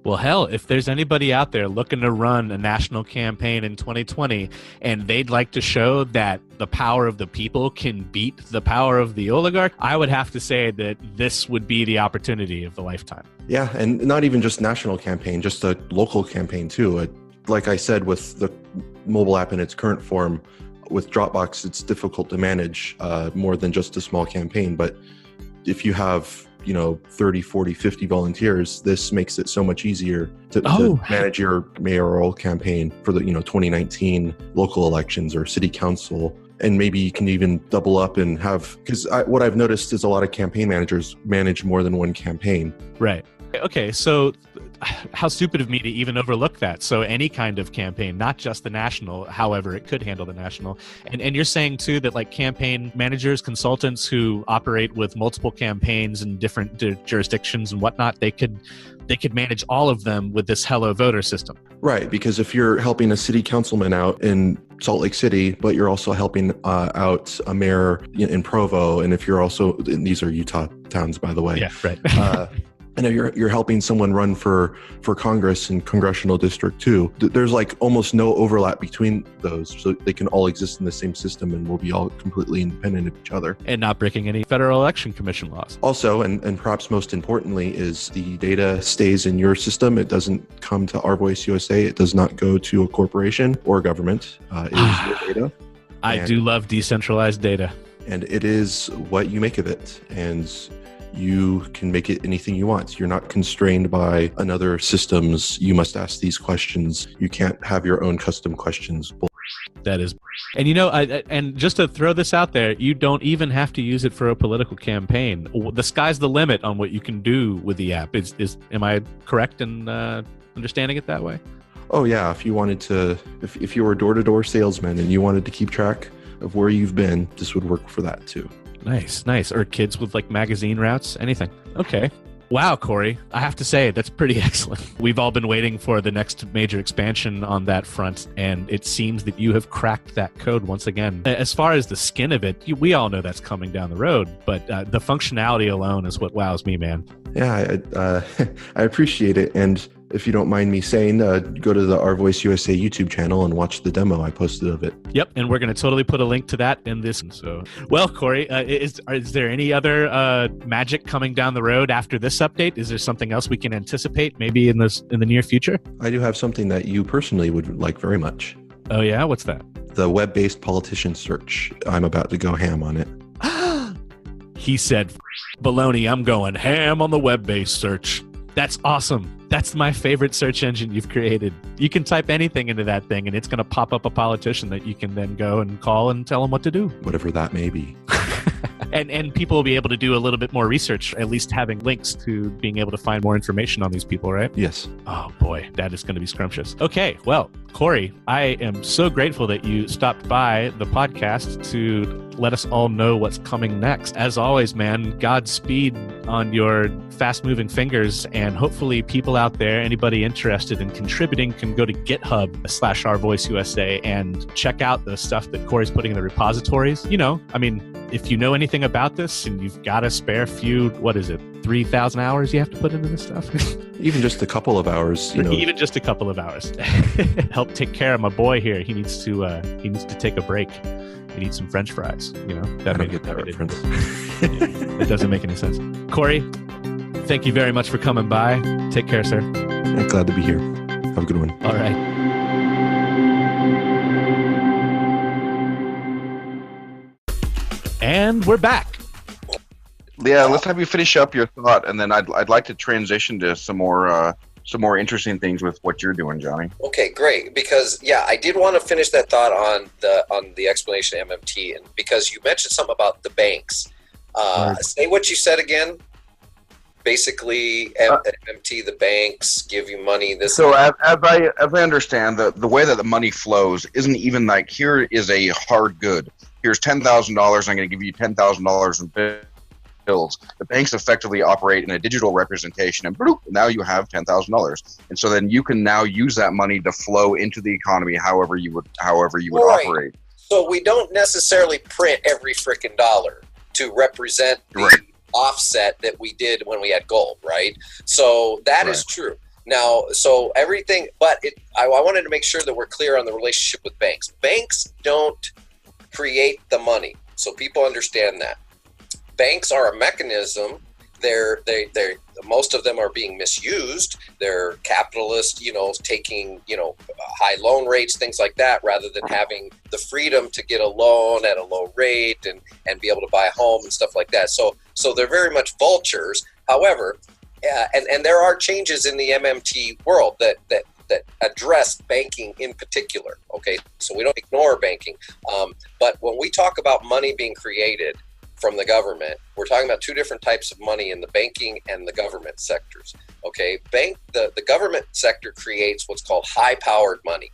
Well, hell, if there's anybody out there looking to run a national campaign in 2020 and they'd like to show that the power of the people can beat the power of the oligarch, I would have to say that this would be the opportunity of the lifetime. Yeah, and not even just national campaign, just a local campaign too. Like I said, with the mobile app in its current form, with Dropbox, it's difficult to manage more than just a small campaign. But if you have 30, 40, 50 volunteers, this makes it so much easier to manage your mayoral campaign for the 2019 local elections or city council. And maybe you can even double up and have, because what I've noticed is a lot of campaign managers manage more than one campaign. Right. Okay, so how stupid of me to even overlook that. So any kind of campaign, not just the national, however, it could handle the national. And you're saying too that like campaign managers, consultants who operate with multiple campaigns in different jurisdictions and whatnot, they could manage all of them with this Hello Voter system. Right, because if you're helping a city councilman out in Salt Lake City, but you're also helping out a mayor in Provo, and if you're also, and these are Utah towns, by the way. Yeah, right. I know you're helping someone run for Congress in Congressional District 2. There's like almost no overlap between those, so they can all exist in the same system and will be all completely independent of each other. And not breaking any federal election commission laws. Also, and perhaps most importantly, is the data stays in your system. It doesn't come to Our Voice USA. It does not go to a corporation or government. It is your data. I do love decentralized data. And it is what you make of it. And You can make it anything you want. You're not constrained by another systems. You must ask these questions. You can't have your own custom questions. That is, and and just to throw this out there, you don't even have to use it for a political campaign. The sky's the limit on what you can do with the app. Am I correct in understanding it that way? Oh yeah, if you wanted to, if you were a door-to-door salesman and you wanted to keep track of where you've been, this would work for that too. Nice. Or kids with like magazine routes, anything. Okay. Wow, Corey, I have to say, that's pretty excellent. We've all been waiting for the next major expansion on that front, and it seems that you have cracked that code once again. As far as the skin of it, we all know that's coming down the road, but the functionality alone is what wows me, man. Yeah, I appreciate it. And if you don't mind me saying, go to the Our Voice USA YouTube channel and watch the demo I posted of it. Yep, and we're going to totally put a link to that in this. So, well, Corey, is there any other magic coming down the road after this update? Is there something else we can anticipate maybe in the near future? I do have something that you personally would like very much. Oh yeah, what's that? The web-based politician search. I'm about to go ham on it. He said, baloney, I'm going ham on the web-based search. That's awesome. That's my favorite search engine you've created. You can type anything into that thing, and it's going to pop up a politician that you can then go and call and tell them what to do. Whatever that may be. And people will be able to do a little bit more research, at least having links to being able to find more information on these people, right? Yes. Oh, boy, that is going to be scrumptious. Okay, well, Corey, I am so grateful that you stopped by the podcast to let us all know what's coming next. As always, man, Godspeed on your fast-moving fingers, and hopefully people out there, anybody interested in contributing, can go to GitHub/OurVoiceUSA and check out the stuff that Corey's putting in the repositories. If you know anything about this and you've got a spare few, 3,000 hours you have to put into this stuff? Even just a couple of hours, Even just a couple of hours. Help take care of my boy here. He needs to take a break. He needs some French fries. I don't get that reference. It doesn't make any sense. Corey, thank you very much for coming by. Take care, sir. Yeah, glad to be here. Have a good one. All right. And we're back. Yeah, let's have you finish up your thought, and then I'd like to transition to some more interesting things with what you're doing, Johnny. Okay, great. Because I did want to finish that thought on the explanation of MMT, and because you mentioned something about the banks. Say what you said again. Basically, MMT, the banks give you money. So as I understand, the way that the money flows isn't even like, here is a hard good. Here's $10,000. I'm going to give you $10,000 in bills. The banks effectively operate in a digital representation, and bloop, now you have $10,000. And so then you can now use that money to flow into the economy however you would operate. So we don't necessarily print every freaking dollar to represent the offset that we did when we had gold, right? So that is true. Now, so everything, but I wanted to make sure that we're clear on the relationship with banks. Banks don't create the money, so people understand that. Banks are a mechanism. They're most of them are being misused. They're capitalist, taking high loan rates, things like that, rather than having the freedom to get a loan at a low rate and be able to buy a home and stuff like that. So they're very much vultures. However, and there are changes in the MMT world that address banking in particular. Okay, so we don't ignore banking, but when we talk about money being created from the government, we're talking about two different types of money in the banking and the government sectors. Okay, the government sector creates what's called high-powered money.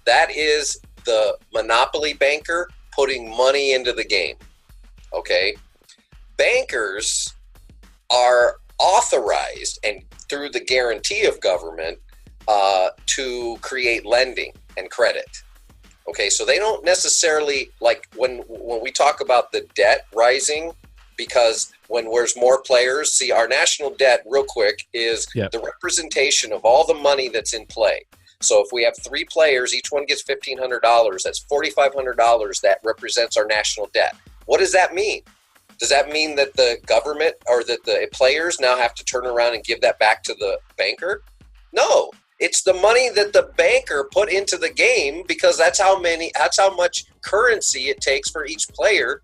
That is the monopoly banker putting money into the game. Okay, bankers are authorized and through the guarantee of government to create lending and credit. Okay, so they don't necessarily, like when we talk about the debt rising, because when there's more players, see, our national debt, real quick, is the representation of all the money that's in play. So if we have three players, each one gets $1,500, that's $4,500 that represents our national debt. What does that mean? Does that mean that the government or that the players now have to turn around and give that back to the banker? No. It's the money that the banker put into the game, because that's how much currency it takes for each player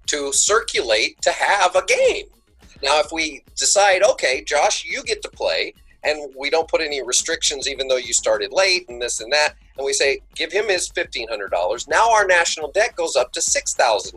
to circulate to have a game. Now, if we decide, okay, Josh, you get to play, and we don't put any restrictions even though you started late and this and that, and we say, give him his $1,500, now our national debt goes up to $6,000.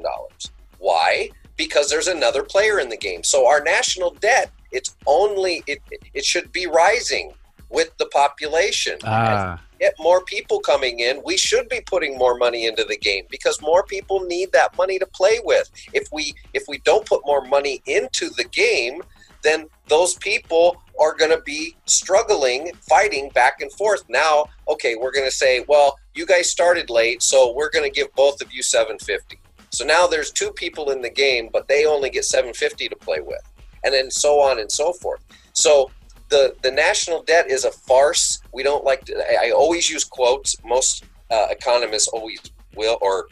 Why? Because there's another player in the game. So our national debt, it should be rising with the population. As we get more people coming in, we should be putting more money into the game because more people need that money to play with. If we don't put more money into the game, then those people are going to be struggling, fighting back and forth. Now, okay, we're going to say, well, you guys started late, so we're going to give both of you $750. So now there's two people in the game, but they only get $750 to play with, and then so on and so forth. So the national debt is a farce. We don't like to, I always use quotes. Most economists always will, or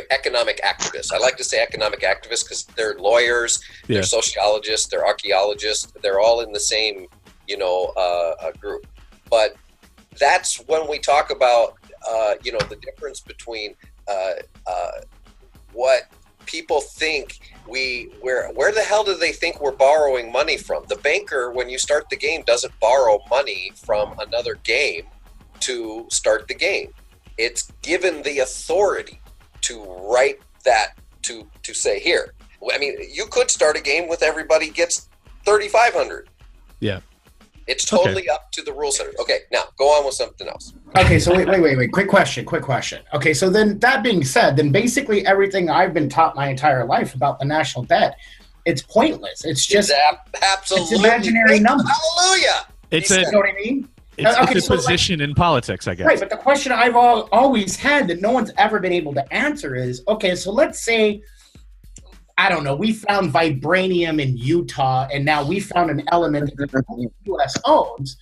economic activists. I like to say economic activists because they're lawyers, they're sociologists, they're archaeologists. They're all in the same, group. But that's when we talk about, the difference between what people think where the hell do they think we're borrowing money from? The banker, when you start the game, doesn't borrow money from another game to start the game. It's given the authority to write that, to say, here. I mean, you could start a game with everybody gets 3,500. Yeah. It's totally up to the rule setters. Okay, now go on with something else. Okay, so wait. Quick question. Okay, so then that being said, then basically everything I've been taught my entire life about the national debt, it's pointless. It's just absolutely it's imaginary numbers. Hallelujah. You know what I mean? It's a position in politics, I guess. Right, but the question I've always had that no one's ever been able to answer is, okay, so let's say, I don't know, we found vibranium in Utah, and now we found an element that the U.S. owns.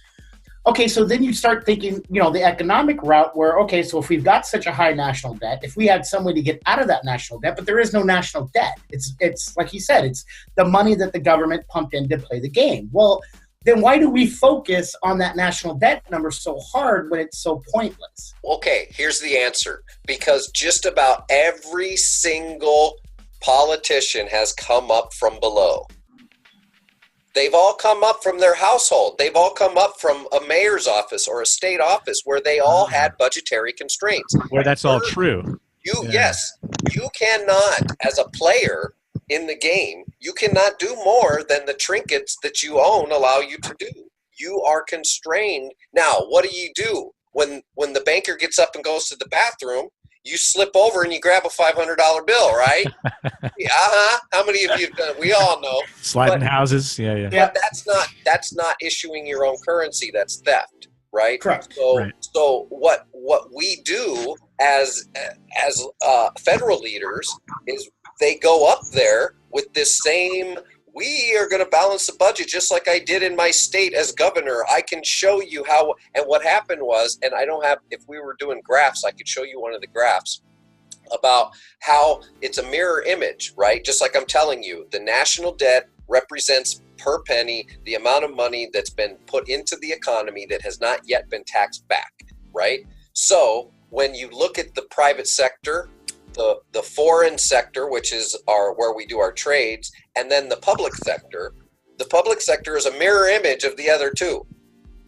Okay, so then you start thinking, the economic route where, okay, so if we've got such a high national debt, if we had some way to get out of that national debt, but there is no national debt. It's like you said, it's the money that the government pumped in to play the game. Well, then why do we focus on that national debt number so hard when it's so pointless? Okay, here's the answer. Because just about every single politician has come up from below. They've all come up from their household. They've all come up from a mayor's office or a state office where they all had budgetary constraints. Where that's all true. Yes, you cannot, as a player in the game, you cannot do more than the trinkets that you own allow you to do. You are constrained. Now, what do? When the banker gets up and goes to the bathroom, you slip over and you grab a $500 bill, right? How many of you have done it? We all know. Sliding houses, yeah. But that's not issuing your own currency. That's theft, right? Correct. So what we do as federal leaders is they go up there with this same. We are going to balance the budget just like I did in my state as governor. I can show you how, and what happened was, and I don't have, if we were doing graphs, I could show you one of the graphs about how it's a mirror image, right? Just like I'm telling you, the national debt represents per penny the amount of money that's been put into the economy that has not yet been taxed back, right? So when you look at the private sector, the foreign sector, which is where we do our trades, and then the public sector. The public sector is a mirror image of the other two,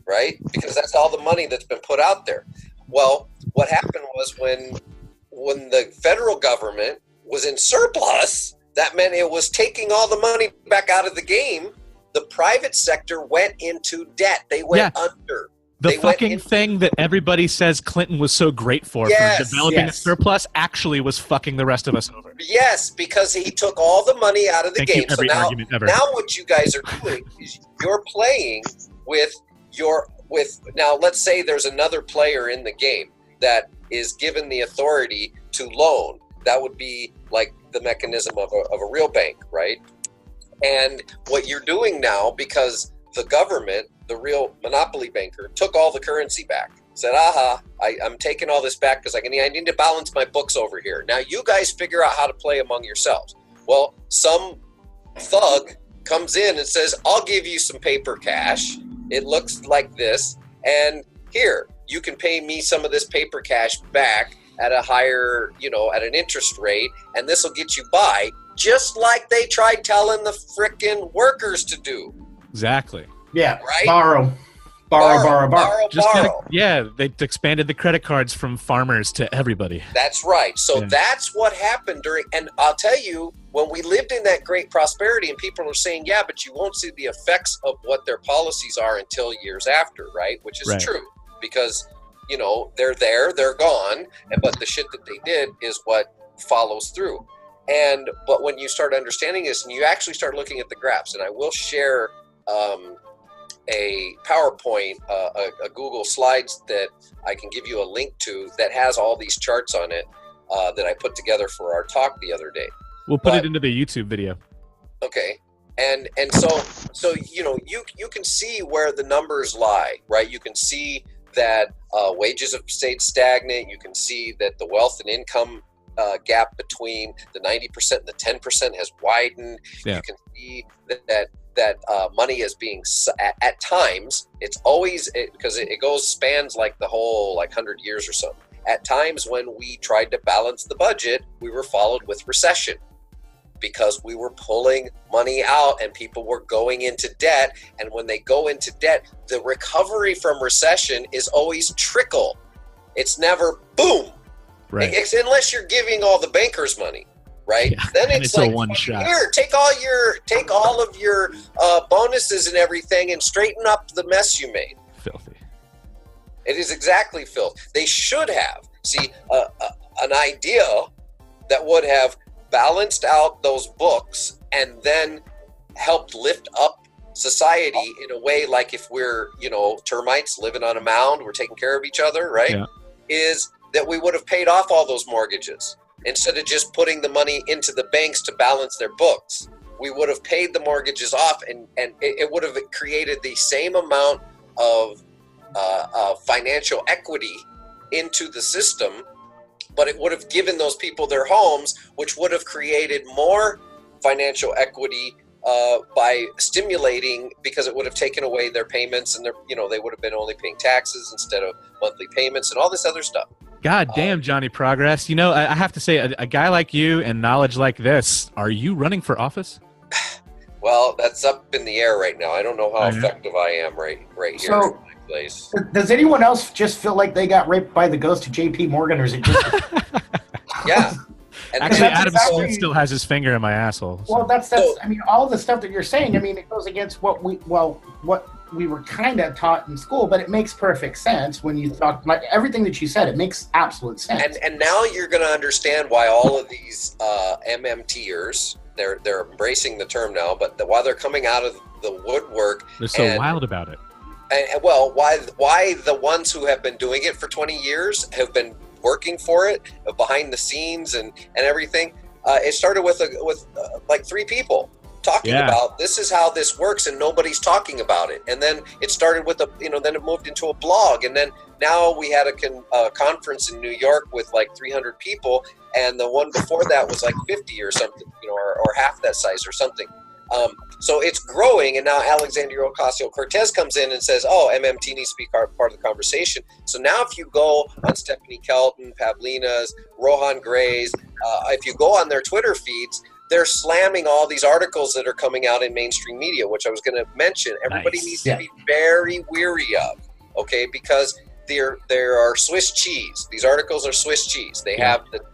right? Because that's all the money that's been put out there. Well, what happened was when the federal government was in surplus, that meant it was taking all the money back out of the game. The private sector went into debt. They went under. The fucking thing that everybody says Clinton was so great for developing a surplus actually was fucking the rest of us over. Yes, because he took all the money out of the game. So now what you guys are doing is you're playing with now let's say there's another player in the game that is given the authority to loan. That would be like the mechanism of a real bank, right? And what you're doing now, because the government, the real monopoly banker, took all the currency back. Said, I'm taking all this back because I need to balance my books over here. Now you guys figure out how to play among yourselves. Well, some thug comes in and says, I'll give you some paper cash. It looks like this. And here, you can pay me some of this paper cash back at a higher, at an interest rate. And this will get you by. just like they tried telling the frickin' workers to do. Exactly. Yeah. Right? Borrow. Yeah, they expanded the credit cards from farmers to everybody. That's right. So that's what happened during, and I'll tell you, when we lived in that great prosperity and people are saying, yeah, but you won't see the effects of what their policies are until years after, right? Which is true, because, you know, they're there, they're gone, but the shit that they did is what follows through. But when you start understanding this and you actually start looking at the graphs, and I will share a PowerPoint, a Google Slides that I can give you a link to that has all these charts on it that I put together for our talk the other day. We'll put it into the YouTube video. Okay. And so you know, you can see where the numbers lie, right? You can see that wages have stayed stagnant. You can see that the wealth and income gap between the 90% and the 10% has widened. You can see that money is being at times, it's always, because it spans like the whole 100 years or something. At times when we tried to balance the budget, we were followed with recession because we were pulling money out and people were going into debt. And when they go into debt, the recovery from recession is always trickle. It's never boom. Right. Unless you're giving all the bankers money. Right? Yeah, then it's like, a one shot. Here, take all of your bonuses and everything and straighten up the mess you made. Filthy. It is exactly filth. They should have, an idea that would have balanced out those books and then helped lift up society in a way like if we're, termites living on a mound, we're taking care of each other, right? Yeah. Is that we would have paid off all those mortgages. Instead of just putting the money into the banks to balance their books, we would have paid the mortgages off, and it would have created the same amount of financial equity into the system, but it would have given those people their homes, which would have created more financial equity by stimulating, because it would have taken away their payments and they would have been only paying taxes instead of monthly payments and all this other stuff. God damn, Johnny Progress. I have to say, a guy like you and knowledge like this, are you running for office? Well, that's up in the air right now. I don't know how effective I am right here in my place. Does anyone else just feel like they got raped by the ghost of J.P. Morgan, or is it just... Yeah. And actually, Adam Smith still has his finger in my asshole. So. Well, that's I mean, all the stuff that you're saying, it goes against what we were kind of taught in school, but it makes perfect sense when you talk, like everything that you said, it makes absolute sense. And now you're going to understand why all of these MMTers, they're embracing the term now, but while they're coming out of the woodwork, they're so wild about it. And why the ones who have been doing it for 20 years have been working for it behind the scenes and everything. It started with like 3 people talking about this is how this works, and nobody's talking about it. And then it started with then it moved into a blog, and then now we had a conference in New York with like 300 people, and the one before that was like 50 or something, or half that size or something. So it's growing, and now Alexandria Ocasio-Cortez comes in and says, oh, MMT needs to be part of the conversation. So now if you go on Stephanie Kelton, Pavlina's, Rohan Gray's, if you go on their Twitter feeds, they're slamming all these articles that are coming out in mainstream media, which I was going to mention. Everybody needs to be very weary of, okay, because there are Swiss cheese. These articles are Swiss cheese. They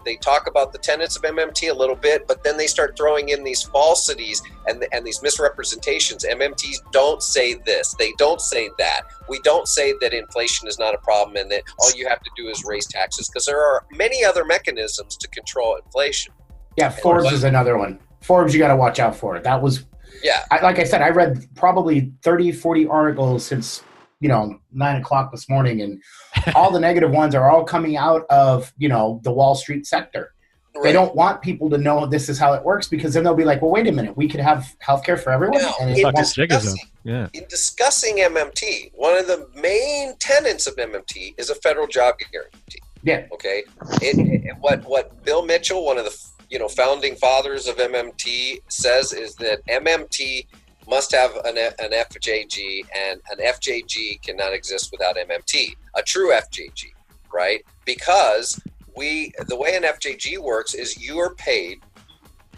they talk about the tenets of MMT a little bit, but then they start throwing in these falsities and these misrepresentations. MMTs don't say this. They don't say that. We don't say that inflation is not a problem and that all you have to do is raise taxes, because there are many other mechanisms to control inflation. Yeah, Forbes is another one. Forbes, you got to watch out for it. That was, like I said, I read probably 30, 40 articles since 9:00 this morning, and all the negative ones are all coming out of the Wall Street sector. Right. They don't want people to know this is how it works, because then they'll be like, well, wait a minute, we could have healthcare for everyone. Now, and in discussing MMT, one of the main tenets of MMT is a federal job guarantee. Yeah. Okay. What Bill Mitchell, one of the founding fathers of MMT, says is that MMT must have an FJG, and an FJG cannot exist without MMT, a true FJG, right? Because the way an FJG works is you are paid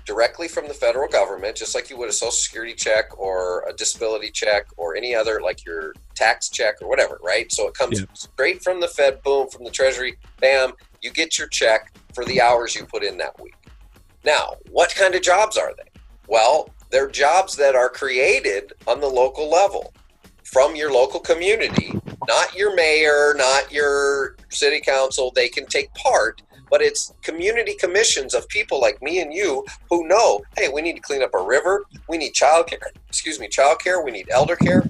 directly from the federal government, just like you would a Social Security check or a disability check or any other, like your tax check or whatever, right? So it comes straight from the Fed, boom, from the Treasury, bam, you get your check for the hours you put in that week. Now, what kind of jobs are they? Well, they're jobs that are created on the local level from your local community, not your mayor, not your city council. They can take part, but it's community commissions of people like me and you who know, hey, we need to clean up a river. We need childcare. We need elder care.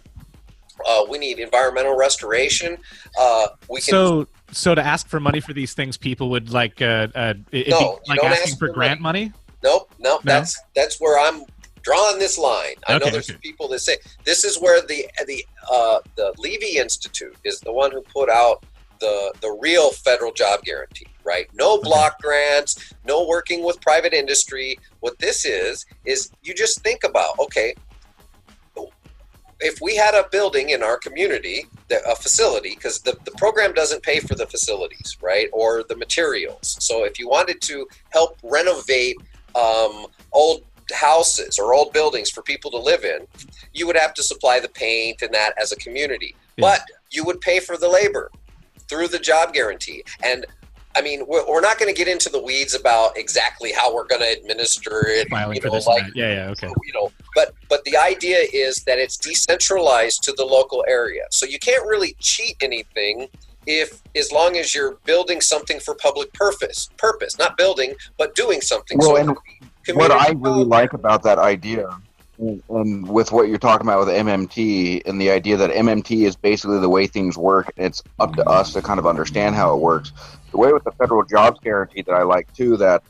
We need environmental restoration. So to ask for money for these things, people would like, asking for grant money? Nope. That's where I'm drawing this line. I know there's people that say this is where the Levy Institute is the one who put out the real federal job guarantee, right? No block grants, no working with private industry. What this is you just think about, okay, if we had a building in our community, a facility, because the program doesn't pay for the facilities, right, or the materials. So if you wanted to help renovate old houses or old buildings for people to live in, you would have to supply the paint and that as a community. Yeah. But you would pay for the labor through the job guarantee. And I mean, we're not going to get into the weeds about exactly how we're going to administer it. But the idea is that it's decentralized to the local area. So you can't really cheat anything as long as you're building something for public purpose, not building, but doing something. Well, and what I really like about that idea, and with what you're talking about with MMT, and the idea that MMT is basically the way things work, and it's up to us to kind of understand how it works. The way with the federal jobs guarantee that I like too, that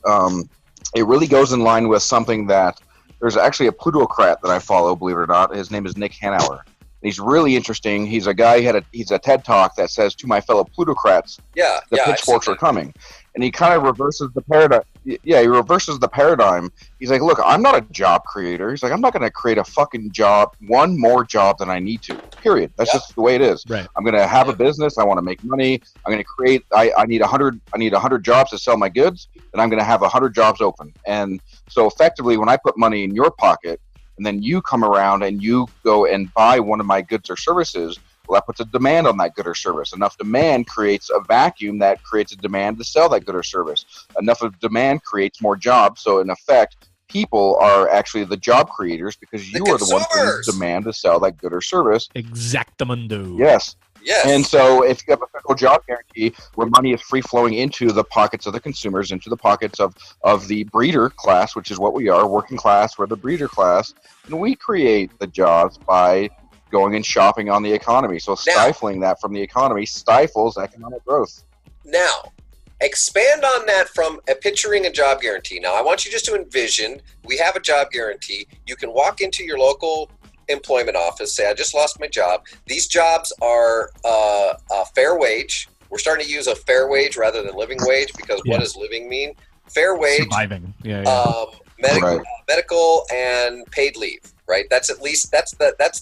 it really goes in line with something that there's actually a plutocrat that I follow, believe it or not. His name is Nick Hanauer. He's really interesting. He's a guy, he's a TED Talk that says, to my fellow plutocrats, the pitchforks are coming. And he kind of reverses the paradigm. Yeah, he reverses the paradigm. He's like, look, I'm not a job creator. He's like, I'm not going to create a fucking job, one more job than I need to, period. That's just the way it is. Right. I'm going to have a business. I want to make money. I'm going to create, I need 100 jobs to sell my goods, and I'm going to have 100 jobs open. And so effectively, when I put money in your pocket, and then you come around and you go and buy one of my goods or services, well, that puts a demand on that good or service. Enough demand creates a vacuum that creates a demand to sell that good or service. Enough of demand creates more jobs. So in effect, people are actually the job creators because you are the ones who demand to sell that good or service. Exactamundo. Yes. And so if you have a federal job guarantee where money is free flowing into the pockets of the consumers, into the pockets of the breeder class, which is what we are, working class, we're the breeder class, and we create the jobs by going and shopping on the economy. So stifling that from the economy stifles economic growth. Now, expand on that from picturing a job guarantee. Now, I want you just to envision, we have a job guarantee. You can walk into your local employment office, say, I just lost my job. These jobs are a fair wage. We're starting to use a fair wage rather than living wage because what does living mean? Fair wage. Surviving. Medical and paid leave, right? That's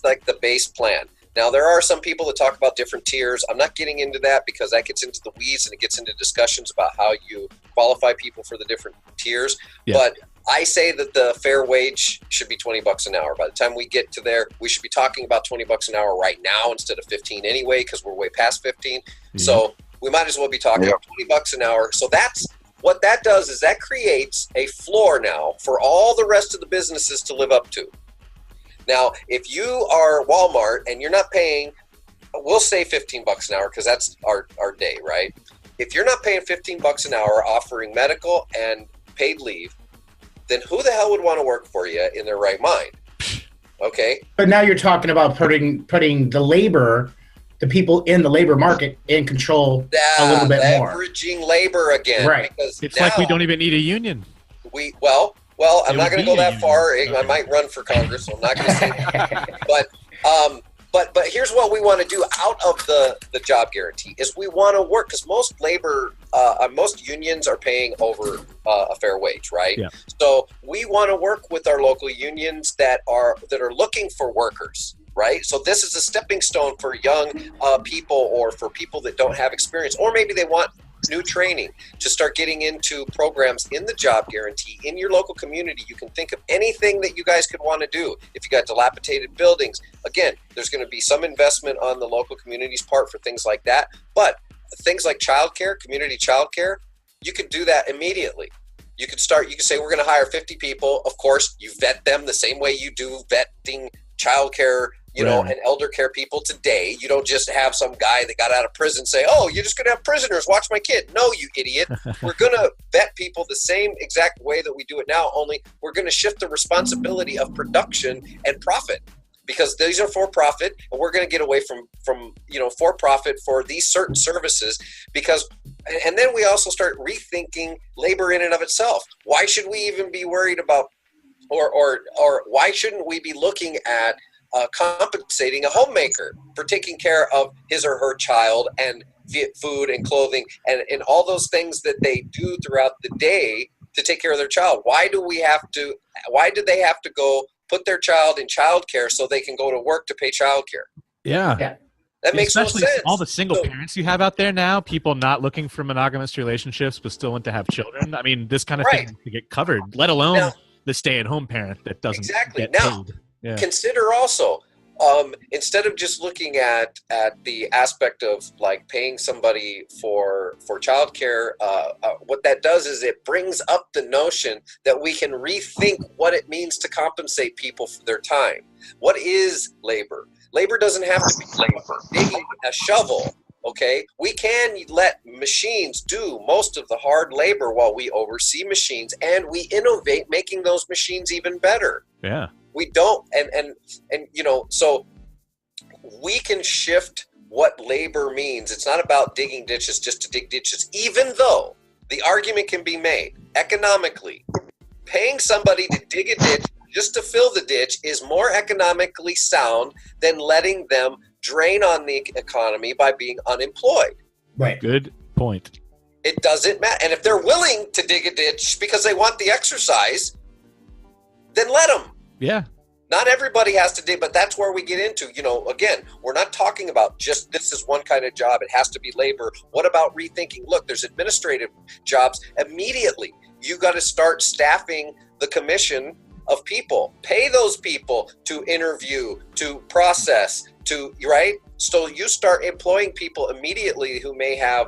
like the base plan. Now, there are some people that talk about different tiers. I'm not getting into that because that gets into the weeds and it gets into discussions about how you qualify people for the different tiers. Yeah. But I say that the fair wage should be $20 an hour. By the time we get to there, we should be talking about $20 an hour right now instead of 15 anyway, because we're way past 15. Mm-hmm. So we might as well be talking about $20 an hour. So that's what that does, is that creates a floor now for all the rest of the businesses to live up to. Now, if you are Walmart and you're not paying, we'll say $15 an hour because that's our day, right? If you're not paying $15 an hour offering medical and paid leave, then who the hell would want to work for you in their right mind? Okay. But now you're talking about putting the people in the labor market in control a little bit more. Leveraging labor again. Right. It's like we don't even need a union. Well, I'm not going to go that far. Okay. I might run for Congress, so I'm not going to say that. But here's what we want to do out of the job guarantee is we want to work because most unions are paying over a fair wage, right? Yeah. So we want to work with our local unions that are looking for workers, right? So this is a stepping stone for young people or for people that don't have experience, or maybe they want new training, to start getting into programs in the job guarantee in your local community. You can think of anything that you guys could want to do. If you got dilapidated buildings, again, there's going to be some investment on the local community's part for things like that. But things like childcare, community childcare, you could do that immediately. You could say, we're going to hire 50 people. Of course, you vet them the same way you do vetting childcare, and elder care people today. You don't just have some guy that got out of prison say, oh, you're just going to have prisoners watch my kid. No, you idiot. We're going to vet people the same exact way that we do it now, only we're going to shift the responsibility of production and profit, because these are for profit, and we're going to get away from for profit for these certain services, and then we also start rethinking labor in and of itself. Why should we even be worried about, or why shouldn't we be looking at compensating a homemaker for taking care of his or her child and food and clothing and all those things that they do throughout the day to take care of their child? Why do they have to go put their child in childcare so they can go to work to pay childcare? Yeah. That makes no Especially sense. all the single parents you have out there now, people not looking for monogamous relationships but still want to have children. I mean, this kind of thing to get covered, let alone the stay-at-home parent that doesn't get paid. Yeah. Consider also, instead of just looking at the aspect of like paying somebody for childcare, what that does is it brings up the notion that we can rethink what it means to compensate people for their time. What is labor? Labor doesn't have to be labor. Digging a shovel, okay? We can let machines do most of the hard labor while we oversee machines, and we innovate making those machines even better. Yeah. We don't, so we can shift what labor means. It's not about digging ditches just to dig ditches, even though the argument can be made economically. Paying somebody to dig a ditch just to fill the ditch is more economically sound than letting them drain on the economy by being unemployed. Right. Good point. It doesn't matter. And if they're willing to dig a ditch because they want the exercise, then let them. Yeah. Not everybody has to dig, but that's where we get into, again, we're not talking about just this is one kind of job. It has to be labor. What about rethinking? Look, there's administrative jobs. Immediately, you got to start staffing the commission of people. Pay those people to interview, to process, So you start employing people immediately who may have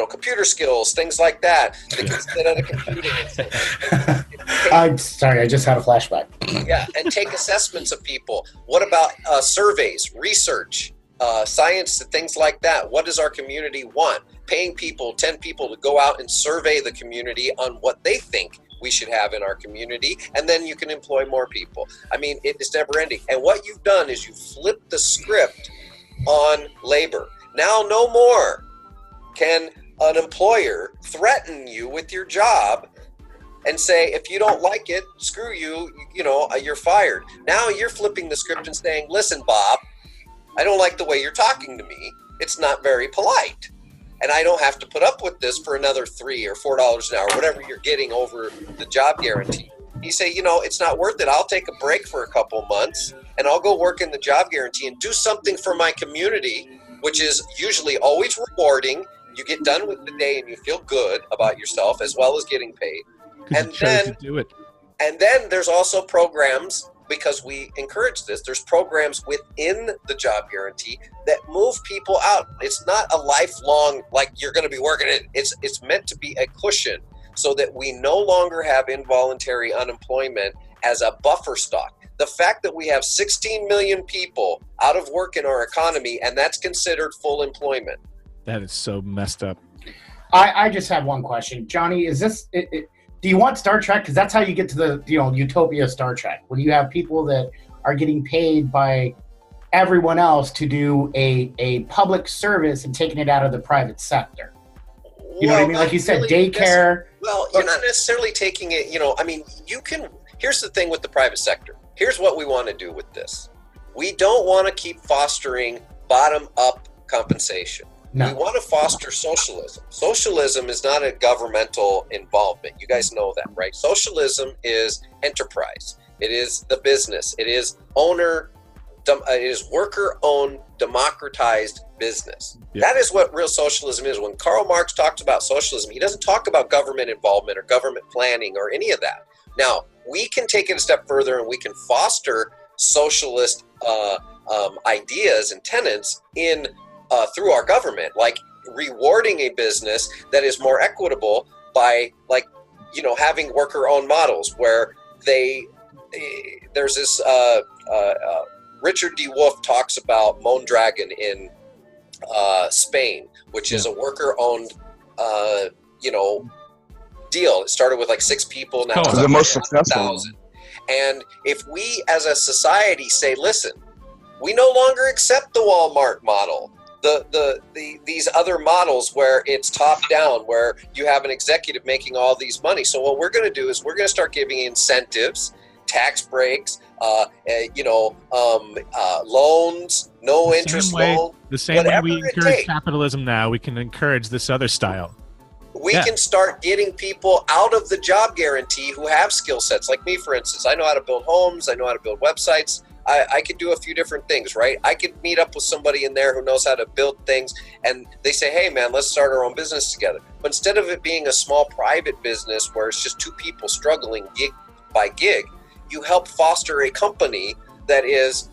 computer skills, things like that. They can sit at a computer. I'm sorry, I just had a flashback. Yeah, and take assessments of people. What about surveys, research, science, and things like that? What does our community want? Paying people, 10 people to go out and survey the community on what they think we should have in our community, and then you can employ more people. I mean, it's never ending. And what you've done is you've flipped the script on labor. Now, no more can an employer threaten you with your job and say, if you don't like it, screw you, you're fired. Now you're flipping the script and saying, listen, Bob, I don't like the way you're talking to me. It's not very polite. And I don't have to put up with this for another $3 or $4 an hour, whatever you're getting over the job guarantee. You say, it's not worth it. I'll take a break for a couple months and I'll go work in the job guarantee and do something for my community, which is usually always rewarding. You get done with the day and you feel good about yourself as well as getting paid. And then do it. And then there's also programs, because we encourage this, there's programs within the job guarantee that move people out. It's not a lifelong, like you're going to be working it. It's meant to be a cushion so that we no longer have involuntary unemployment as a buffer stock. The fact that we have 16 million people out of work in our economy, and that's considered full employment. That is so messed up. I just have one question. Johnny, is this do you want Star Trek? Because that's how you get to the utopia Star Trek, when you have people that are getting paid by everyone else to do a public service and taking it out of the private sector. You know what I mean? Like you said, daycare. Well, you're not necessarily taking it, you can, here's the thing with the private sector. Here's what we want to do with this. We don't want to keep fostering bottom-up compensation. No. We want to foster socialism. Socialism is not a governmental involvement. You guys know that, right? Socialism is enterprise. It is the business. It is owner it is worker-owned, democratized business. Yeah. That is what real socialism is. When Karl Marx talks about socialism, he doesn't talk about government involvement or government planning or any of that. Now, we can take it a step further and we can foster socialist ideas and tenets in through our government, like rewarding a business that is more equitable by, like, you know, having worker-owned models where there's this Richard D. Wolff talks about Mondragon in Spain, which is a worker-owned deal. It started with like 6 people, now it's the most 1,000. successful. And if we as a society say, listen, we no longer accept the Walmart model, these other models where it's top down, where you have an executive making all these money. So what we're going to do is we're going to start giving incentives, tax breaks, loans, no interest loan. The same way we encourage capitalism now, we can encourage this other style. We can start getting people out of the job guarantee who have skill sets. Like me, for instance, I know how to build homes. I know how to build websites. I could do a few different things, right? I could meet up with somebody in there who knows how to build things, and they say, hey, man, let's start our own business together. But instead of it being a small private business where it's just 2 people struggling gig by gig, you help foster a company that is,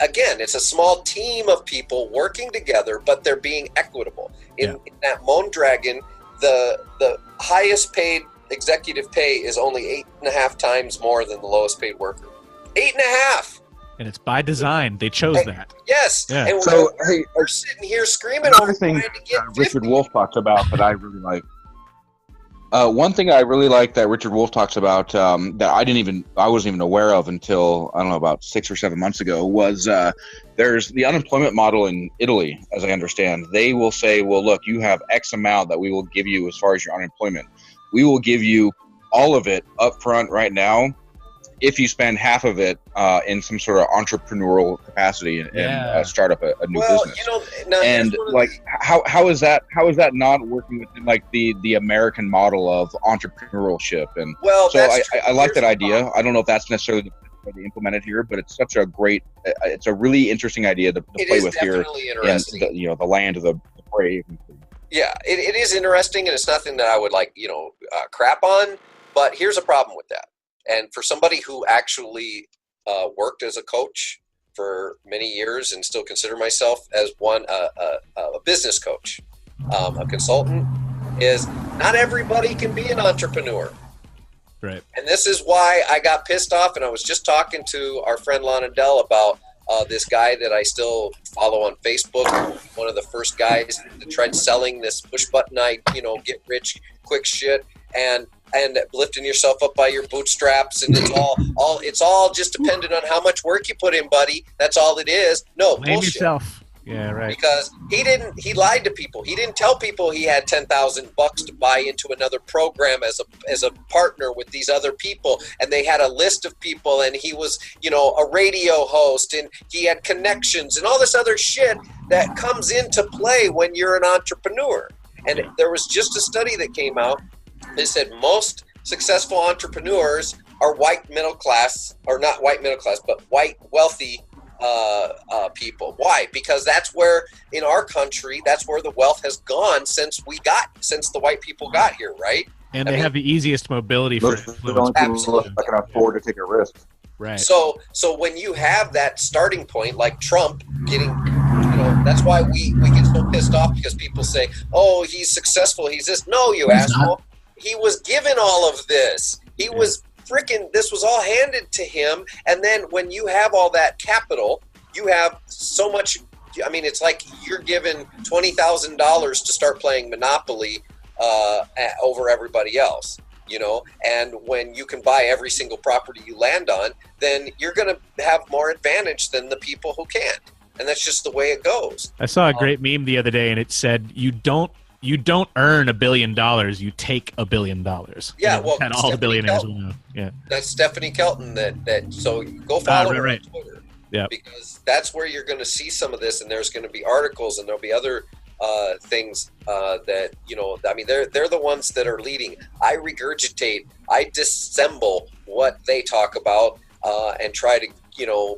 again, it's a small team of people working together, but they're being equitable. In that Mondragon, the highest paid executive pay is only 8.5 times more than the lowest paid worker. 8.5. And it's by design. They chose that. Yes. Yeah. And So, we're sitting here screaming another over thing trying to get Richard 50. Wolff talks about that I really like. One thing I really like that Richard Wolff talks about that I wasn't even aware of until, I don't know, about 6 or 7 months ago was there's the unemployment model in Italy, as I understand. They will say, well, look, you have X amount that we will give you as far as your unemployment. We will give you all of it up front right now if you spend half of it in some sort of entrepreneurial capacity and start up a new business. And like, how is that not working within like the American model of entrepreneurship? And so I like that idea. I don't know if that's necessarily the way to implement it here, but it's such a great, it's a really interesting idea to play with here in the land of the brave. Yeah, it is interesting, and it's nothing that I would crap on. But here's a problem with that. And for somebody who actually worked as a coach for many years and still consider myself as a business coach, a consultant, is not everybody can be an entrepreneur. Right. And this is why I got pissed off, and I was just talking to our friend Lon and Dell about this guy that I still follow on Facebook, one of the first guys that tried selling this push button, get rich quick shit, and lifting yourself up by your bootstraps, and it's all just dependent on how much work you put in, buddy. That's all it is. No, blame bullshit. yourself. Yeah, right. Because he lied to people. He didn't tell people he had $10,000 to buy into another program as a partner with these other people, and they had a list of people, and he was, a radio host, and he had connections and all this other shit that comes into play when you're an entrepreneur. And there was just a study that came out. They said most successful entrepreneurs are white middle class, or not white middle class, but white wealthy people. Why? Because that's where, in our country, that's where the wealth has gone since the white people got here, right? And they have the easiest mobility for influence. Absolutely. That can afford to take a risk. Right. So when you have that starting point, like Trump getting, that's why we get so pissed off, because people say, oh, he's successful, he's this. No, you asshole. He was given all of this. He was this was all handed to him. And then when you have all that capital, you have so much. I mean, it's like you're given $20,000 to start playing Monopoly over everybody else, and when you can buy every single property you land on, then you're going to have more advantage than the people who can't. And that's just the way it goes. I saw a great meme the other day, and it said, you don't earn $1 billion, you take $1 billion. Yeah, well, and all the billionaires will know. Yeah, that's Stephanie Kelton. So go follow her on Twitter. Yeah, because that's where you're going to see some of this, and there's going to be articles, and there'll be other things that I mean, they're the ones that are leading. I regurgitate, I dissemble what they talk about, and try to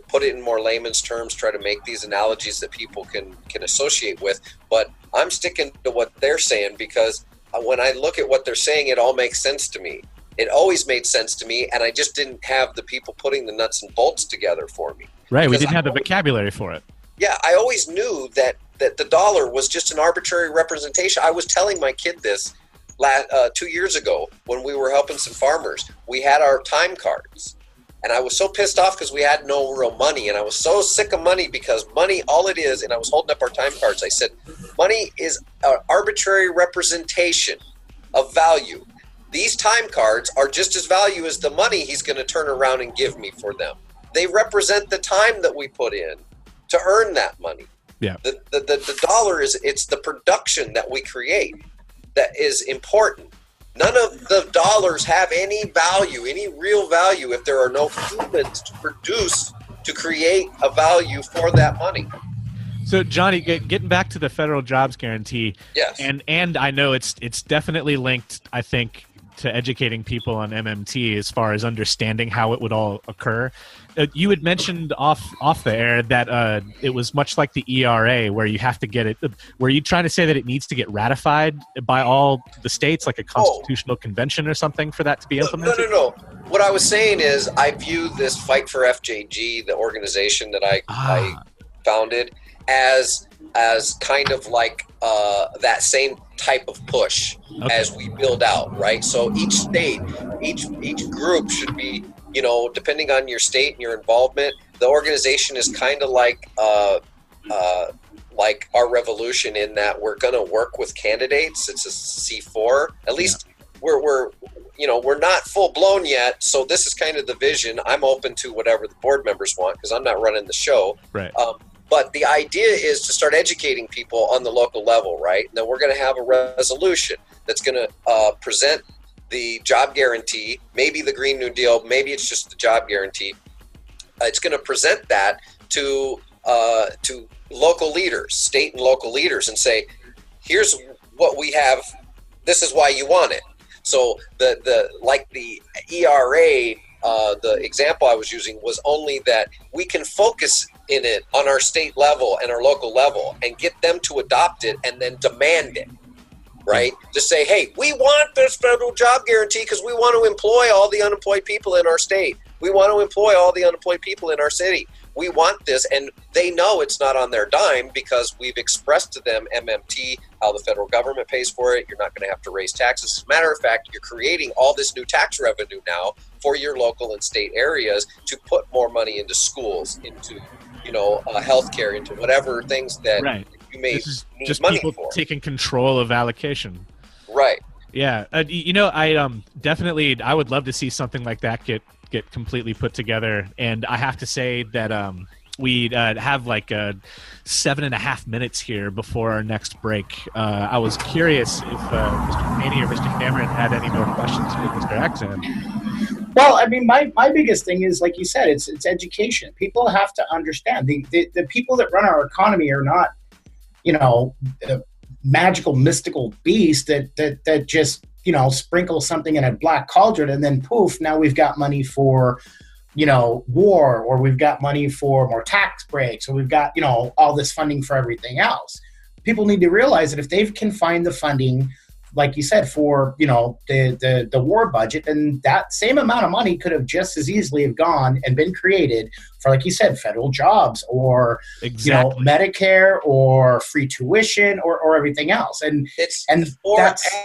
put it in more layman's terms, try to make these analogies that people can associate with. But I'm sticking to what they're saying, because when I look at what they're saying, it all makes sense to me. It always made sense to me, and I just didn't have the people putting the nuts and bolts together for me. Right, we didn't have the vocabulary for it. Yeah, I always knew that the dollar was just an arbitrary representation. I was telling my kid this 2 years ago when we were helping some farmers. We had our time cards, and I was so pissed off because we had no real money, and I was so sick of money, because money, all it is, and I was holding up our time cards. I said, money is an arbitrary representation of value. These time cards are just as value as the money he's going to turn around and give me for them. They represent the time that we put in to earn that money. Yeah. The dollar it's the production that we create that is important. None of the dollars have any value, any real value, if there are no humans to produce, to create a value for that money. So, Johnny, getting back to the federal jobs guarantee, yes, and I know it's definitely linked, I think, to educating people on MMT as far as understanding how it would all occur. You had mentioned off the air that it was much like the ERA, where you have to get it. Were you trying to say that it needs to get ratified by all the states, like a constitutional convention or something, for that to be implemented? No. What I was saying is, I view this Fight for FJG, the organization that I founded, as kind of like that same type of push as we build out, right? So each state, each group should be, depending on your state and your involvement, the organization is kind of like our revolution, in that we're going to work with candidates. It's a C4. At least we're not full blown yet. So this is kind of the vision. I'm open to whatever the board members want, because I'm not running the show. Right. But the idea is to start educating people on the local level, right? And then we're going to have a resolution that's going to present the job guarantee, maybe the Green New Deal, maybe it's just the job guarantee. It's going to present that to local leaders, state and local leaders, and say, here's what we have. This is why you want it. So the ERA, the example I was using was only that we can focus in it on our state level and our local level and get them to adopt it and then demand it, right? To say, hey, we want this federal job guarantee because we want to employ all the unemployed people in our state. We want to employ all the unemployed people in our city. We want this, and they know it's not on their dime, because we've expressed to them MMT, how the federal government pays for it. You're not going to have to raise taxes. As a matter of fact, you're creating all this new tax revenue now for your local and state areas to put more money into schools, into healthcare, into whatever things that you may need just money people for. Taking control of allocation. Right. Yeah. I definitely, I would love to see something like that get completely put together. And I have to say that we have like 7.5 minutes here before our next break. I was curious if Mr. Maney or Mr. Cameron had any more questions for Mr. Akzam. Well, I mean, my biggest thing is, like you said, it's education. People have to understand. The people that run our economy are not, magical, mystical beasts that just, sprinkle something in a black cauldron and then poof, now we've got money for, war, or we've got money for more tax breaks, or we've got, all this funding for everything else. People need to realize that if they can find the funding, like you said, for, the war budget, and that same amount of money could have just as easily have gone and been created for, like you said, federal jobs, or, Medicare, or free tuition, or everything else. And that's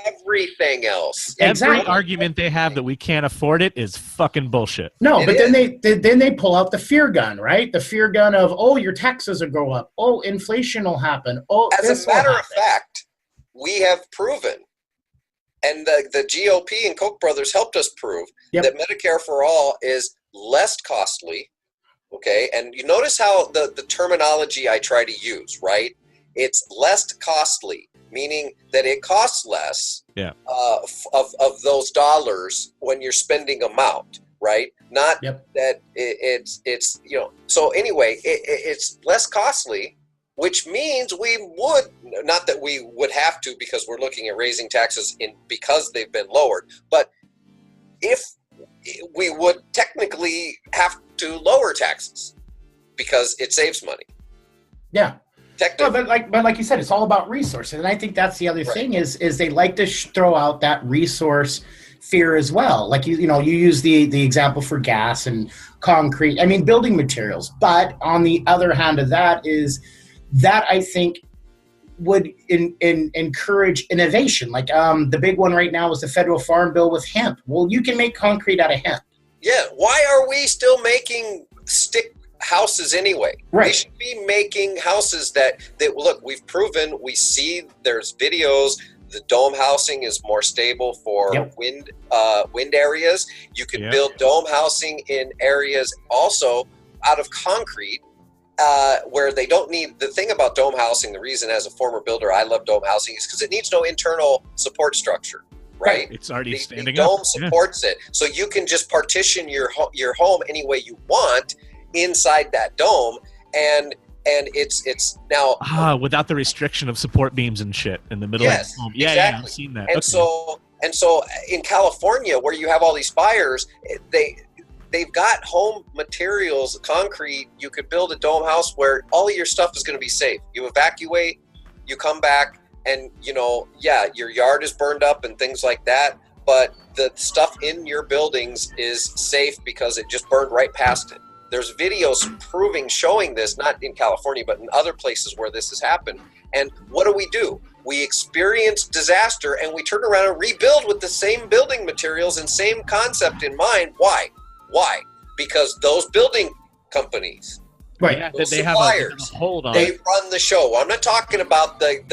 everything else. Every argument they have that we can't afford it is fucking bullshit. No, but then they pull out the fear gun, right? The fear gun of, your taxes will go up. Oh, inflation will happen. Oh, as a matter of fact, we have proven, and the GOP and Koch brothers helped us prove, that Medicare for All is less costly, okay? And you notice how the terminology I try to use, right? It's less costly, meaning that it costs less of those dollars when you're spending them out, right? Not that it's so anyway, it's less costly, which means we would, not that we would have to because we're looking at raising taxes because they've been lowered, but if we would technically have to lower taxes because it saves money. Yeah. Technically. But like you said, it's all about resources. And I think that's the other thing is they like to throw out that resource fear as well. Like, you use the example for gas and concrete. I mean, building materials. But on the other hand of that is that I think would encourage innovation. Like the big one right now is the federal farm bill with hemp. Well, you can make concrete out of hemp. Yeah. Why are we still making stick houses anyway? Right. They should be making houses that look, we've proven, we see there's videos, the dome housing is more stable for wind areas. You can build dome housing in areas also out of concrete where they don't need. The thing about dome housing, the reason as a former builder I love dome housing is because it needs no internal support structure. Right, it's already standing the dome up. supports it, so you can just partition your home any way you want inside that dome, and it's now without the restriction of support beams and shit in the middle of the home. Yeah, exactly. I've seen that. And so in California, where you have all these fires, they've got home materials, concrete. You could build a dome house where all of your stuff is going to be safe. You evacuate, you come back. And, your yard is burned up and things like that, but the stuff in your buildings is safe because it just burned right past it. There's videos showing this, not in California, but in other places where this has happened. And what do? We experience disaster and we turn around and rebuild with the same building materials and same concept in mind. Why? Because those building companies, right? Those they suppliers, have a hold on. They run the show. I'm not talking about the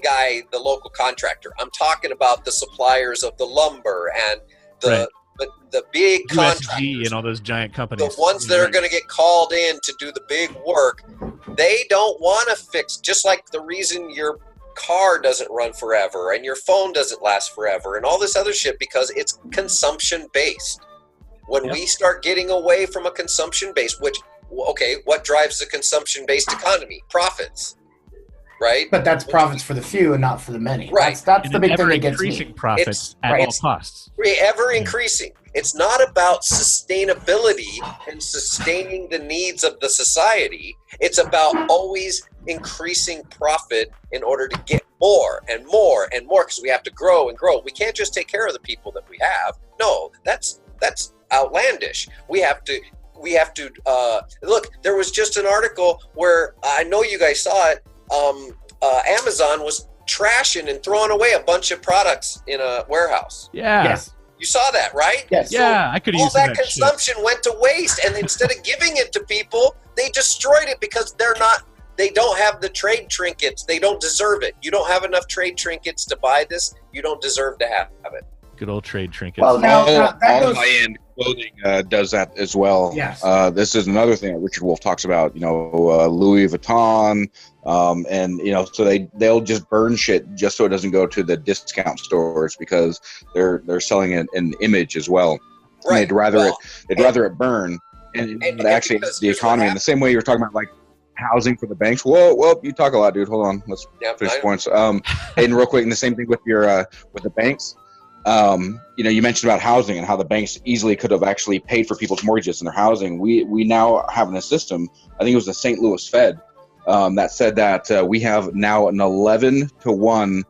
guy, the local contractor. I'm talking about the suppliers of the lumber and the big USG contractors and all those giant companies. The ones that are going to get called in to do the big work. They don't want to fix, just like the reason your car doesn't run forever and your phone doesn't last forever and all this other shit, because it's consumption based. When we start getting away from a consumption base, which, what drives the consumption based economy? Profits. Right? But that's profits for the few and not for the many. Right. That's the big thing that gets me. Increasing profits at all costs. Ever increasing. It's not about sustainability and sustaining the needs of the society. It's about always increasing profit in order to get more and more and more, because we have to grow and grow. We can't just take care of the people that we have. No, that's outlandish. We have to look. There was just an article where I know you guys saw it. Amazon was trashing and throwing away a bunch of products in a warehouse. Yeah. Yes. You saw that, right? Yes. Yeah, I could use all that consumption went to waste, and instead of giving it to people, they destroyed it because they don't have the trade trinkets. They don't deserve it. You don't have enough trade trinkets to buy this. You don't deserve to have it. Good old trade trinkets. Well, all high-end clothing does that as well. Yes. This is another thing that Richard Wolff talks about. Louis Vuitton, and so they'll just burn shit just so it doesn't go to the discount stores because they're selling an image as well. Right. And they'd rather it burn and actually the economy in the same way you're talking about, like housing for the banks. Whoa, you talk a lot, dude. Hold on, let's finish points. And real quick, and the same thing with your with the banks. You mentioned about housing and how the banks easily could have actually paid for people's mortgages and their housing. We now have in a system, I think it was the St. Louis Fed, that said that we have now an 11-to-1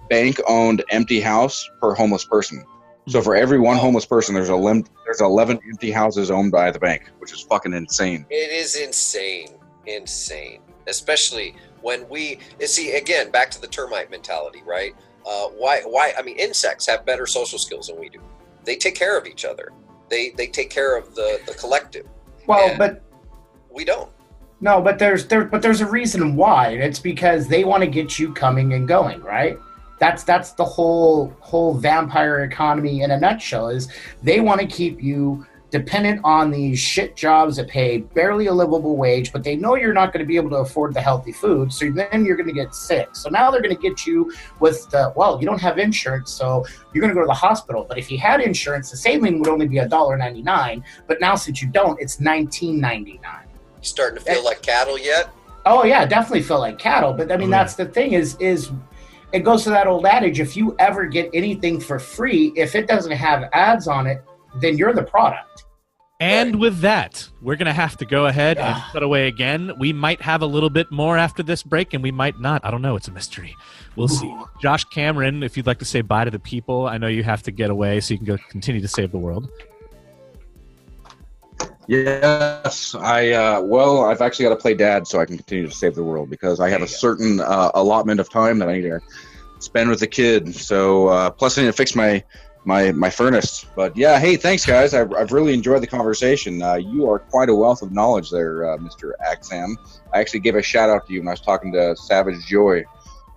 bank-owned empty house per homeless person. So for every one homeless person, there's 11 empty houses owned by the bank, which is fucking insane. It is insane, especially when we see, again, back to the termite mentality, right? Why? I mean, insects have better social skills than we do. They take care of each other. They take care of the collective. Well, but we don't. No, but there's a reason why. It's because they want to get you coming and going, right? That's the whole vampire economy in a nutshell. Is they want to keep you dependent on these shit jobs that pay barely a livable wage, but they know you're not going to be able to afford the healthy food, so then you're going to get sick. So now they're going to get you with you don't have insurance, so you're going to go to the hospital. But if you had insurance, the saline would only be $1.99, but now since you don't, it's $19.99. You starting to feel like cattle yet? Oh yeah, definitely feel like cattle. But I mean, that's the thing is it goes to that old adage: if you ever get anything for free, if it doesn't have ads on it, then you're the product. And with that, we're going to have to go ahead and cut away again. We might have a little bit more after this break, and we might not. I don't know. It's a mystery. We'll see. Josh Cameron, if you'd like to say bye to the people, I know you have to get away so you can go continue to save the world. Yes, I've actually got to play dad so I can continue to save the world, because I have a certain allotment of time that I need to spend with the kid. So plus I need to fix my furnace. But yeah, hey, thanks guys. I've really enjoyed the conversation. You are quite a wealth of knowledge there, Mr. Akzam. I actually gave a shout out to you when I was talking to Savage Joy,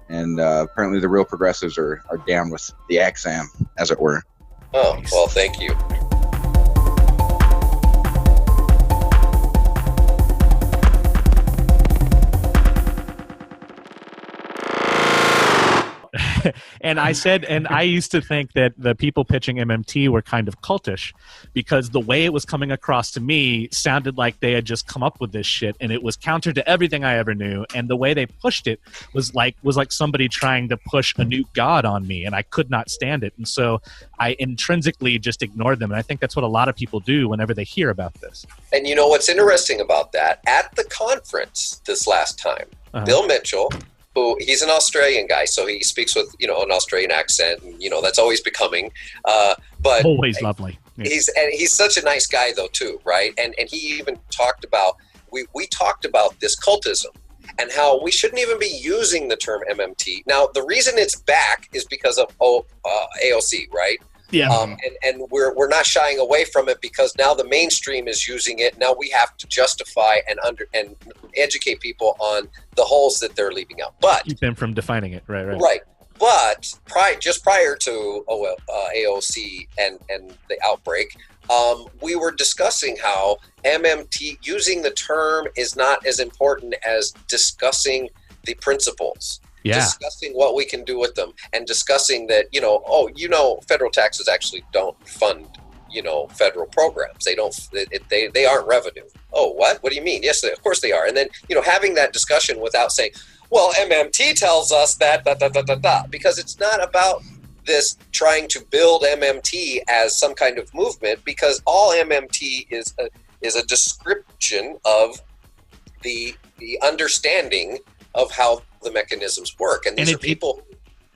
and apparently the real progressives are down with the Akzam, as it were. Oh, well, thank you. And I used to think that the people pitching MMT were kind of cultish, because the way it was coming across to me sounded like they had just come up with this shit, and it was counter to everything I ever knew. And the way they pushed it was like somebody trying to push a new god on me, and I could not stand it. And so I intrinsically just ignored them. And I think that's what a lot of people do whenever they hear about this. And you know what's interesting about that? At the conference this last time, Bill Mitchell, who he's an Australian guy, so he speaks with an Australian accent, and that's always becoming. But always lovely. Yeah. He's such a nice guy though too, right? And he even talked about we talked about this cultism and how we shouldn't even be using the term MMT. Now the reason it's back is because of AOC, right? Yeah. And we're not shying away from it, because now the mainstream is using it. Now we have to justify and educate people on the holes that they're leaving out. But keep them from defining it, right? Right. But just prior to AOC and the outbreak, we were discussing how MMT, using the term, is not as important as discussing the principles. Yeah. Discussing what we can do with them, and discussing that, federal taxes actually don't fund, federal programs. They don't, they aren't revenue. Oh, what? What do you mean? Yes, of course they are. And then, having that discussion without saying, well, MMT tells us that, because it's not about this trying to build MMT as some kind of movement, because all MMT is a description of the understanding of how the mechanisms work. And these are people.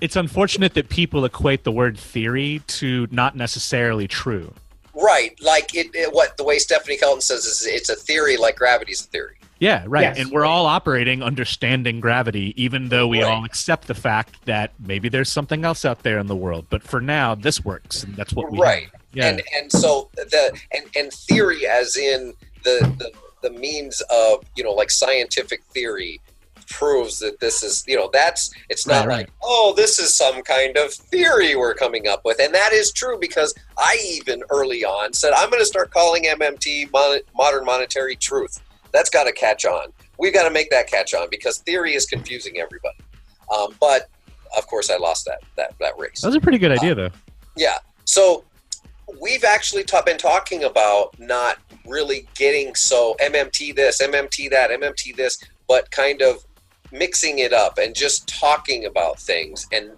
It's unfortunate that people equate the word theory to not necessarily true. Right. Like what the way Stephanie Kelton says is it's a theory like gravity's a theory. Yeah, right. Yes. And we're all operating understanding gravity, even though we all accept the fact that maybe there's something else out there in the world. But for now, this works, and that's what we have. Yeah. And so and theory, as in the means of like scientific theory, proves that this is it's not like, oh, this is some kind of theory we're coming up with. And that is true, because I even early on said I'm going to start calling MMT modern monetary truth. That's got to catch on. We've got to make that catch on, because theory is confusing everybody. But of course I lost that race. That was a pretty good idea though. Yeah. So we've actually been talking about not really getting so MMT this, MMT that, MMT this, but kind of mixing it up and just talking about things. And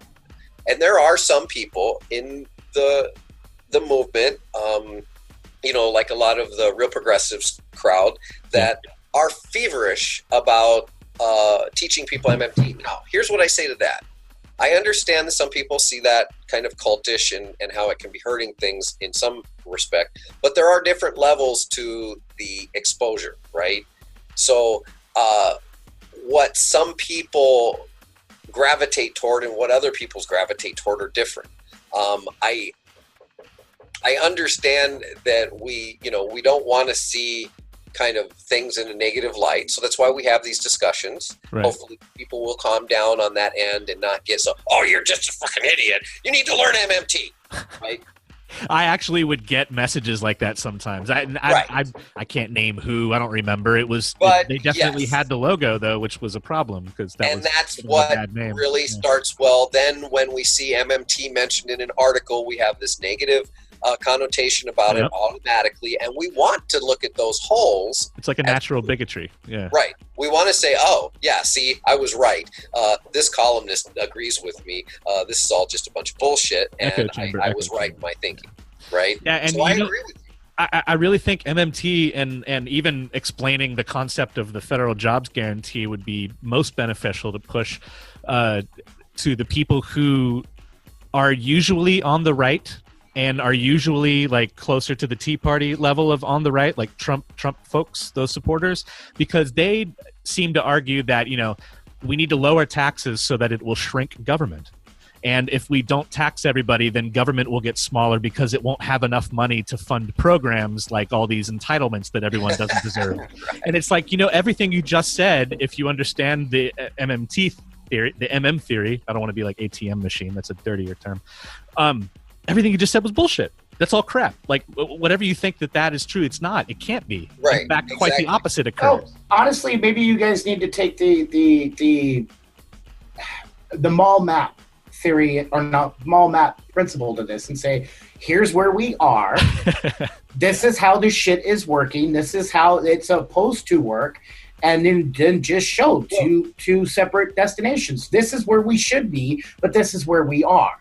there are some people in the movement, like a lot of the real progressives crowd, that are feverish about teaching people MMT. Now, here's what I say to that. I understand that some people see that kind of cultish and how it can be hurting things in some respect, but there are different levels to the exposure, right? So what some people gravitate toward and what other people's gravitate toward are different. I understand that we don't want to see kind of things in a negative light. So that's why we have these discussions. Right. Hopefully people will calm down on that end and not get so, oh, you're just a fucking idiot. You need to learn MMT, right? I actually would get messages like that sometimes. I can't name who. I don't remember. They definitely had the logo though, which was a problem because that's what really starts. Well, then when we see MMT mentioned in an article, we have this negative connotation about it automatically, and we want to look at those holes. It's like a natural bigotry. Yeah. Right. We want to say, oh, yeah, see, I was right. This columnist agrees with me. This is all just a bunch of bullshit, and I was right in my thinking. right? Yeah, and so I agree with you. I really think MMT and even explaining the concept of the federal jobs guarantee would be most beneficial to push to the people who are usually on the right and are usually like closer to the Tea Party level of on the right, like Trump folks, those supporters, because they seem to argue that, you know, we need to lower taxes so that it will shrink government. And if we don't tax everybody, then government will get smaller because it won't have enough money to fund programs like all these entitlements that everyone doesn't deserve. Right. And it's like, you know, everything you just said, if you understand the MMT theory, the MM theory, I don't want to be like ATM machine, that's a dirtier term. Everything you just said was bullshit. That's all crap. Like, whatever you think that is true, it's not. It can't be. Right. In fact, quite the opposite occurs. Well, honestly, maybe you guys need to take the mall map theory, or not mall map principle to this, and say, here's where we are. This is how this shit is working. This is how it's supposed to work. And then just show two separate destinations. This is where we should be, but this is where we are.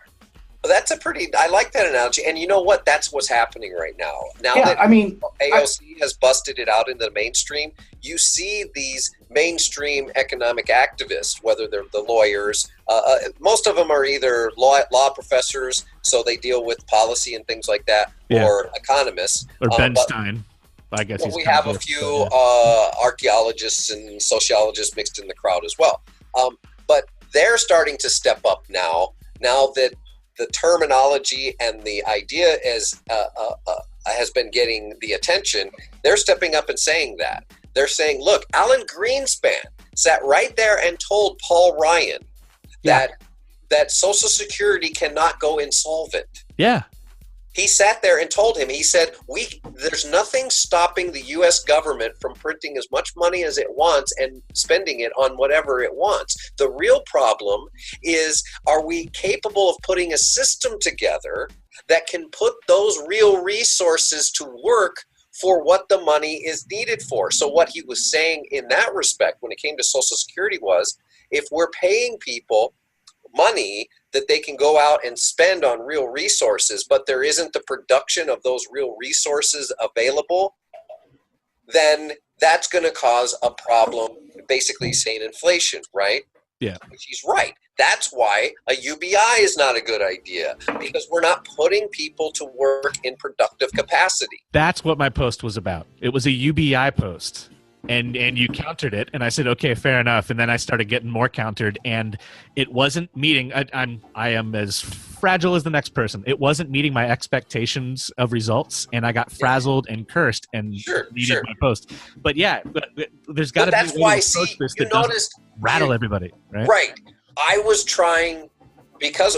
That's I like that analogy. And you know what? That's what's happening right now. Now that AOC has busted it out into the mainstream, you see these mainstream economic activists, whether they're the lawyers, most of them are either law professors, so they deal with policy and things like that, or economists. Or Ben Stein. I guess we have a few archaeologists and sociologists mixed in the crowd as well. But they're starting to step up now that the terminology and the idea has been getting the attention. They're stepping up and saying that. They're saying, look, Alan Greenspan sat right there and told Paul Ryan that Social Security cannot go insolvent. Yeah. He sat there and told him, he said, there's nothing stopping the U.S. government from printing as much money as it wants and spending it on whatever it wants. The real problem is, are we capable of putting a system together that can put those real resources to work for what the money is needed for? So what he was saying in that respect when it came to Social Security was, if we're paying people money that they can go out and spend on real resources, but there isn't the production of those real resources available, then that's going to cause a problem, basically saying inflation, right? Yeah. He's right. That's why a UBI is not a good idea, because we're not putting people to work in productive capacity. That's what my post was about. It was a UBI post. And you countered it, and I said, okay, fair enough. And then I started getting more countered, and it wasn't meeting. I am as fragile as the next person. It wasn't meeting my expectations of results, and I got frazzled and cursed and deleted my post. But yeah, there's got to be. That's why. See, you noticed rattle everybody, right? Right. I was trying because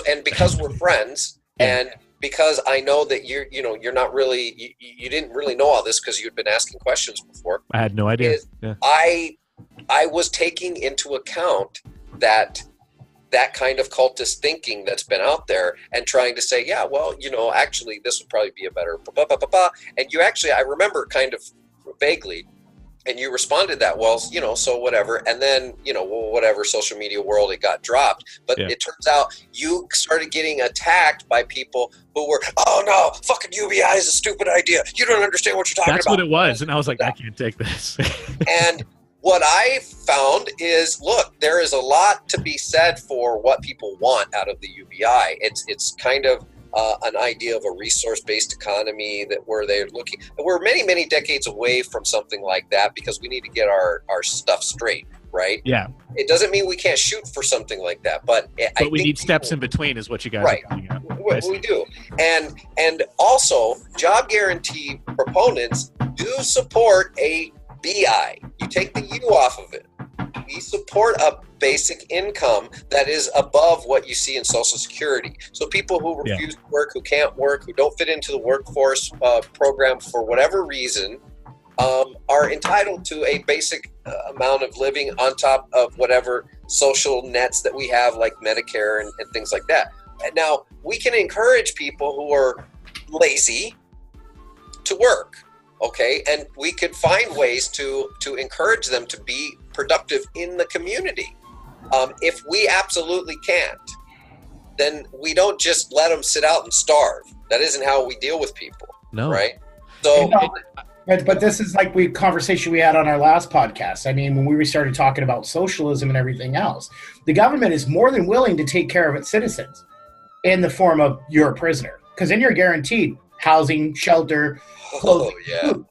we're friends, and because I know that you're not really, you didn't really know all this because you'd been asking questions before. I had no idea. I was taking into account that kind of cultist thinking that's been out there and trying to say, yeah, well, actually this would probably be a better and you actually, I remember kind of vaguely, and you responded that, well, so whatever. And then, whatever social media world, it got dropped. But it turns out you started getting attacked by people who were, oh no, fucking UBI is a stupid idea. You don't understand what you're talking about. That's what it was. And I was like, I can't take this. And what I found is, look, there is a lot to be said for what people want out of the UBI. It's kind of an idea of a resource-based economy where they're looking. We're many, many decades away from something like that because we need to get our stuff straight, right? Yeah. It doesn't mean we can't shoot for something like that, but I we need steps in between, is what you guys are pointing out. We do, and also job guarantee proponents do support a BI. You take the U off of it. We support a basic income that is above what you see in Social Security. So people who refuse to work, who can't work, who don't fit into the workforce program for whatever reason, are entitled to a basic amount of living on top of whatever social nets that we have, like Medicare and things like that. And now, we can encourage people who are lazy to work, okay? And we could find ways to encourage them to be productive in the community. If we absolutely can't, then we don't just let them sit out and starve. That isn't how we deal with people. No. Right? So, but this is like the conversation we had on our last podcast. I mean, when we started talking about socialism and everything else, the government is more than willing to take care of its citizens in the form of you're a prisoner, because then you're guaranteed housing, shelter, clothing, food,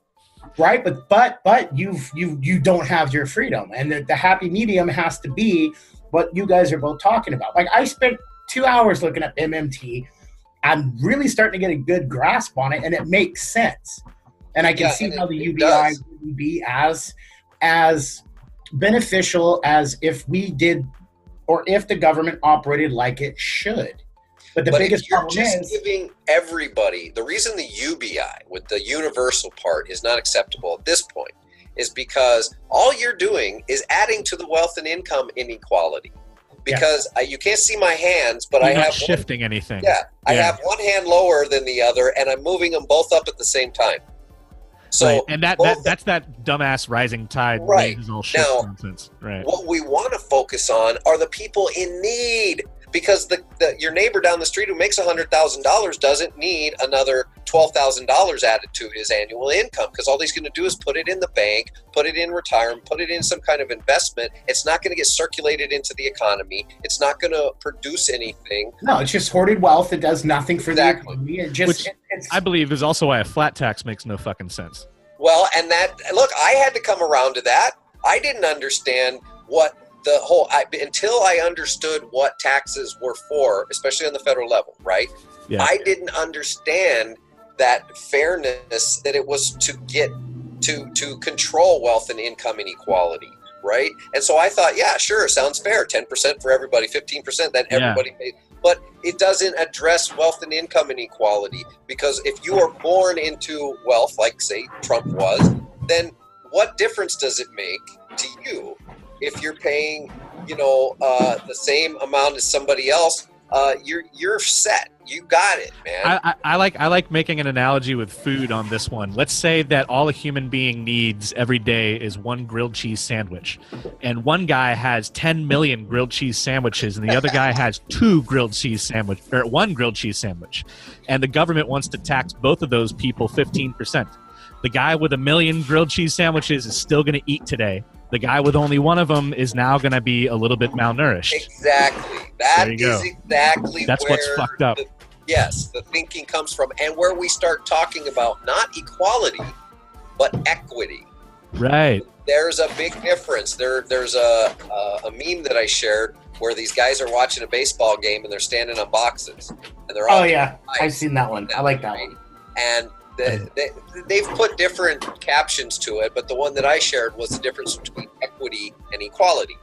right? But you don't have your freedom, and the happy medium has to be what you guys are both talking about. Like, I spent 2 hours looking at MMT. I'm really starting to get a good grasp on it, and it makes sense. And I can see how the UBI would be as beneficial as if we did, or if the government operated like it should. But the biggest problem is giving everybody, the reason the UBI with the universal part is not acceptable at this point is because all you're doing is adding to the wealth and income inequality. Because you can't see my hands, but You're I not have shifting anything. I have one hand lower than the other, and I'm moving them both up at the same time. So, right. And that's that dumbass rising tide. Right. Now, nonsense. Right. What we want to focus on are the people in need, because your neighbor down the street who makes $100,000 doesn't need another $12,000 added to his annual income, because all he's going to do is put it in the bank, put it in retirement, put it in some kind of investment. It's not going to get circulated into the economy. It's not going to produce anything. No, it's just hoarded wealth. It does nothing for the economy. Which I believe is also why a flat tax makes no fucking sense. Well, and look, I had to come around to that. I didn't understand what the whole until I understood what taxes were for, especially on the federal level, right? Yeah. I didn't understand that fairness, that it was to get to control wealth and income inequality, right? And so I thought, yeah, sure, sounds fair. 10% for everybody, 15%, then everybody pays. But it doesn't address wealth and income inequality, because if you are born into wealth, like say Trump was, then what difference does it make to you if you're paying, the same amount as somebody else? You're set. You got it, man. I like making an analogy with food on this one. Let's say that all a human being needs every day is one grilled cheese sandwich, and one guy has 10 million grilled cheese sandwiches, and the other guy has one grilled cheese sandwich, and the government wants to tax both of those people 15%. The guy with 1 million grilled cheese sandwiches is still going to eat today. The guy with only one of them is now going to be a little bit malnourished. Exactly. That's what's fucked up. The thinking comes from, and where we start talking about not equality, but equity. Right. There's a big difference. There's a meme that I shared where these guys are watching a baseball game and they're standing on boxes, and they're all I've seen that one. I like that one. And they've put different captions to it, but the one that I shared was the difference between equity and equality.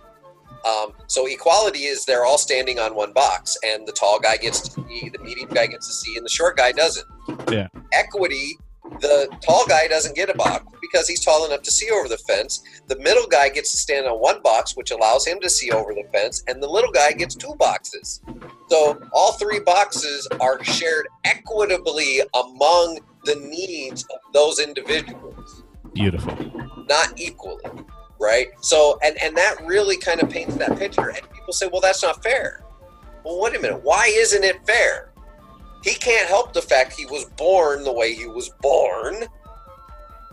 So equality is they're all standing on one box, and the tall guy gets to see, the medium guy gets to see, and the short guy doesn't. Yeah. Equity, the tall guy doesn't get a box because he's tall enough to see over the fence. The middle guy gets to stand on one box, which allows him to see over the fence, and the little guy gets 2 boxes. So all 3 boxes are shared equitably among the needs of those individuals. Beautiful. Not equally, right? So, and that really kind of paints that picture. And people say, well, that's not fair. Well, wait a minute. Why isn't it fair? He can't help the fact he was born the way he was born.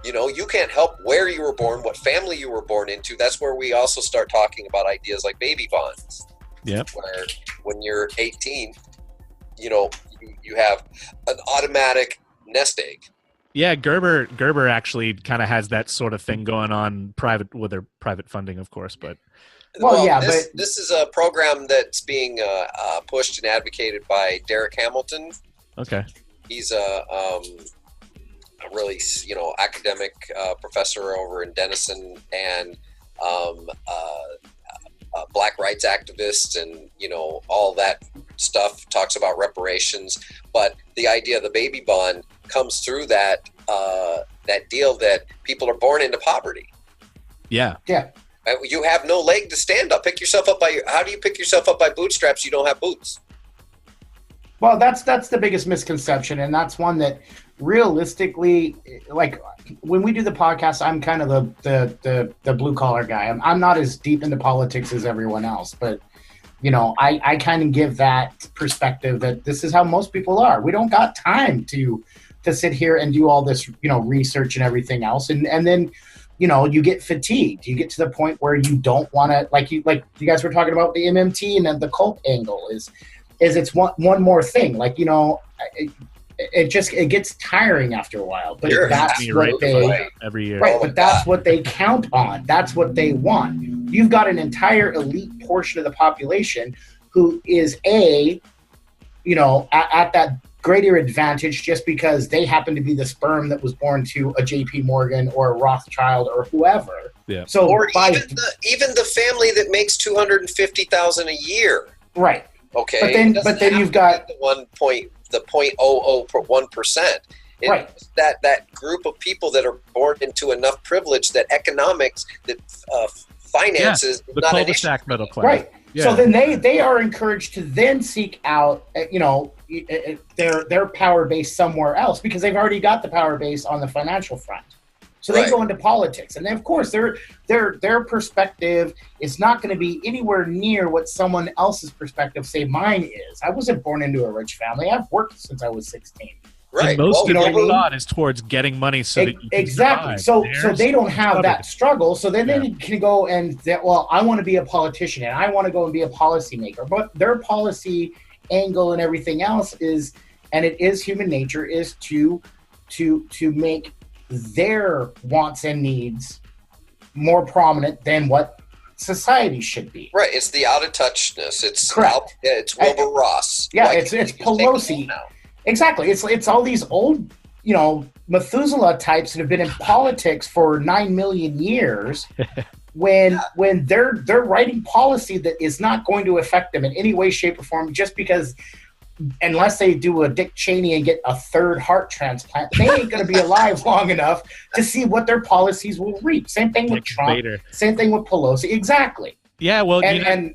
You can't help where you were born, what family you were born into. That's where we also start talking about ideas like baby bonds. Yep. Where when you're 18, you have an automatic nest egg. Yeah, Gerber actually kind of has that sort of thing going on with their private funding, of course, but this is a program that's being pushed and advocated by Derek Hamilton. Okay. He's a really academic professor over in Denison, and a black rights activist, and all that stuff. Talks about reparations, but the idea of the baby bond comes through that deal that people are born into poverty. Yeah. You have no leg to stand up. How do you pick yourself up by bootstraps? You don't have boots. Well, that's the biggest misconception, and that's one that realistically, like when we do the podcast, I'm kind of the blue collar guy. I'm not as deep into politics as everyone else, but I kind of give that perspective that this is how most people are. We don't got time to sit here and do all this, research and everything else. And then, you get fatigued. You get to the point where you don't want to, like you guys were talking about the MMT and then the cult angle is it's one more thing. Like, it gets tiring after a while, but that's what they every year. Right, but that's what they count on. That's what they want. You've got an entire elite portion of the population who is at that greater advantage just because they happen to be the sperm that was born to a JP Morgan or a Rothschild or whoever. Yeah. So or even the family that makes $250,000 a year. Right. Okay. But then you've got the 0.001%. Right. That group of people that are born into enough privilege that economics, that finances, the not cul-de-sac middle class. Right. Yeah. So then they are encouraged to then seek out, their power base somewhere else because they've already got the power base on the financial front. So they go into politics, and then of course their perspective is not going to be anywhere near what someone else's perspective, say mine is. I wasn't born into a rich family. I've worked since I was 16. And Right. most of your thought is towards getting money so that you can exactly. survive. So they don't have that struggle. So then they can go and say, well, I want to be a politician and I want to go and be a policymaker. But their policy angle and everything else is, and it is human nature, is to make their wants and needs more prominent than what society should be. Right. It's the out of touchness. It's correct. It's Wilbur Ross. Yeah, like, it's Pelosi. Exactly. It's all these old, Methuselah types that have been in politics for 9 million years when they're writing policy that is not going to affect them in any way, shape, or form just because unless they do a Dick Cheney and get a third heart transplant, they ain't going to be alive long enough to see what their policies will reap. Same thing with Trump. Vader. Same thing with Pelosi. Exactly. Yeah, well, and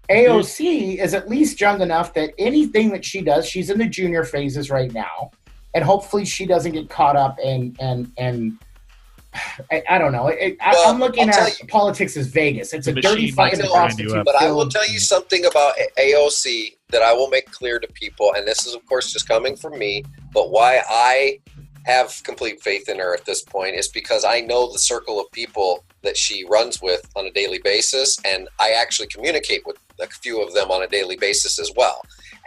AOC is at least young enough that anything that she does, she's in the junior phases right now, and hopefully she doesn't get caught up and I don't know. I'm looking at politics as Vegas. It's a dirty fucking prostitute. But I will tell you something about AOC that I will make clear to people, and this is, of course, just coming from me, but why I have complete faith in her at this point is because I know the circle of people that she runs with on a daily basis, and I actually communicate with a few of them on a daily basis as well.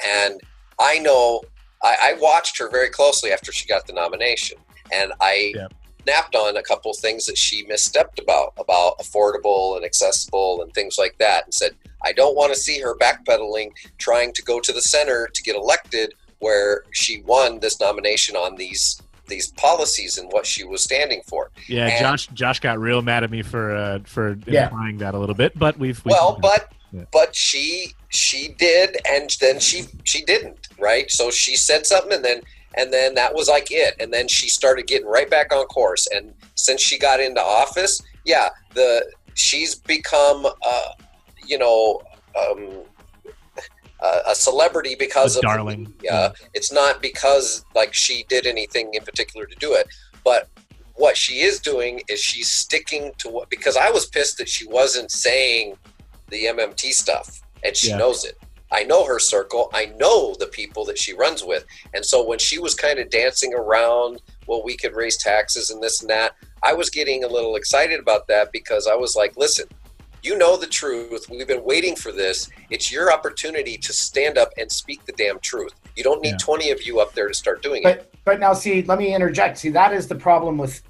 And I know I watched her very closely after she got the nomination, and I snapped on a couple of things that she misstepped about affordable and accessible and things like that, and said, I don't want to see her backpedaling, trying to go to the center to get elected, where she won this nomination on these policies and what she was standing for. Yeah, and Josh got real mad at me for implying that a little bit, but but she did, and then she didn't, right? So she said something, and then that was like it, and then she started getting right back on course. And since she got into office, she's become a celebrity because of darling. It's not because like she did anything in particular to do it, but what she is doing is she's sticking to what, because I was pissed that she wasn't saying the MMT stuff, and she knows it. I know her circle. I know the people that she runs with. And so when she was kind of dancing around, well, we could raise taxes and this and that, I was getting a little excited about that, because I was like, listen, you know the truth. We've been waiting for this. It's your opportunity to stand up and speak the damn truth. You don't need 20 of you up there to start doing it. But now, see, let me interject. See, that is the problem with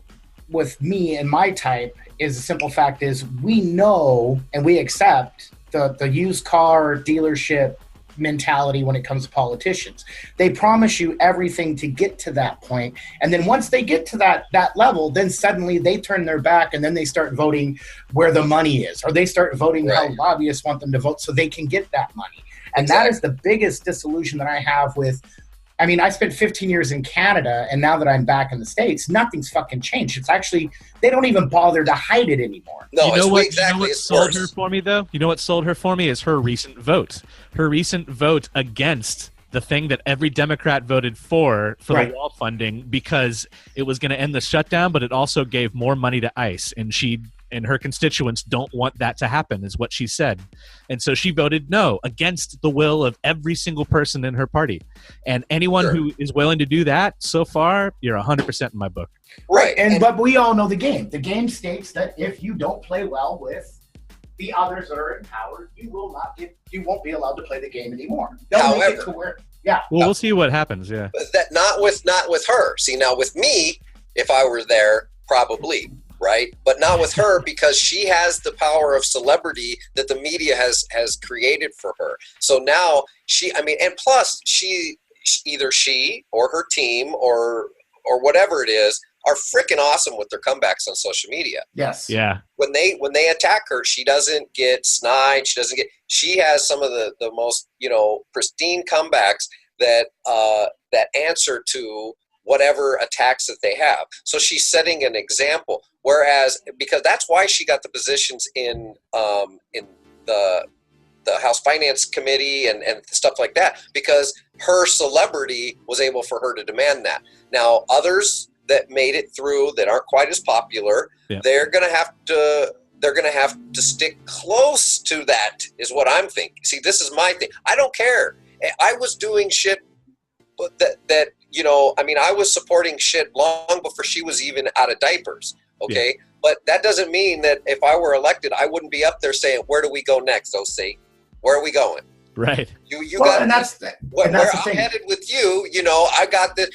me and my type. Is the simple fact is we know and we accept the used car dealership mentality when it comes to politicians. They promise you everything to get to that point, and then once they get to that lovel, then suddenly they turn their back, and then they start voting where the money is, or they start voting how lobbyists want them to vote so they can get that money. And that is the biggest disillusion that I have with, I mean, I spent 15 years in Canada, and now that I'm back in the States, nothing's fucking changed. It's actually, they don't even bother to hide it anymore. No, you know what sold worse. her for me, though? You know what sold her for me is her recent vote. Her recent vote against the thing that every Democrat voted for the wall funding, because it was going to end the shutdown, but it also gave more money to ICE. And she and her constituents don't want that to happen, is what she said. And so she voted no, against the will of every single person in her party. And anyone who is willing to do that, so far, you're 100% in my book. Right. But we all know the game. The game states that if you don't play well with the others that are in power, you won't be allowed to play the game anymore. They'll make it to where, we'll see what happens. Yeah. That not with her. See, now with me, if I were there, probably, right? But not with her, because she has the power of celebrity that the media has created for her. So now and plus either she or her team or whatever it is are freaking awesome with their comebacks on social media. Yes. Yeah. When they attack her, she doesn't get snide. She has some of the most, pristine comebacks that answer to whatever attacks that they have. So she's setting an example. Whereas, because that's why she got the positions in the House Finance Committee and stuff like that, because her celebrity was able for her to demand that. Now, others that made it through that aren't quite as popular, they're gonna have to stick close to that, is what I'm thinking. See, this is my thing. I don't care. I was doing shit that I was supporting shit long before she was even out of diapers. Okay, but that doesn't mean that if I were elected, I wouldn't be up there saying, "Where do we go next, OC? Where are we going?" Right. And that's the I'm headed with you. I got this.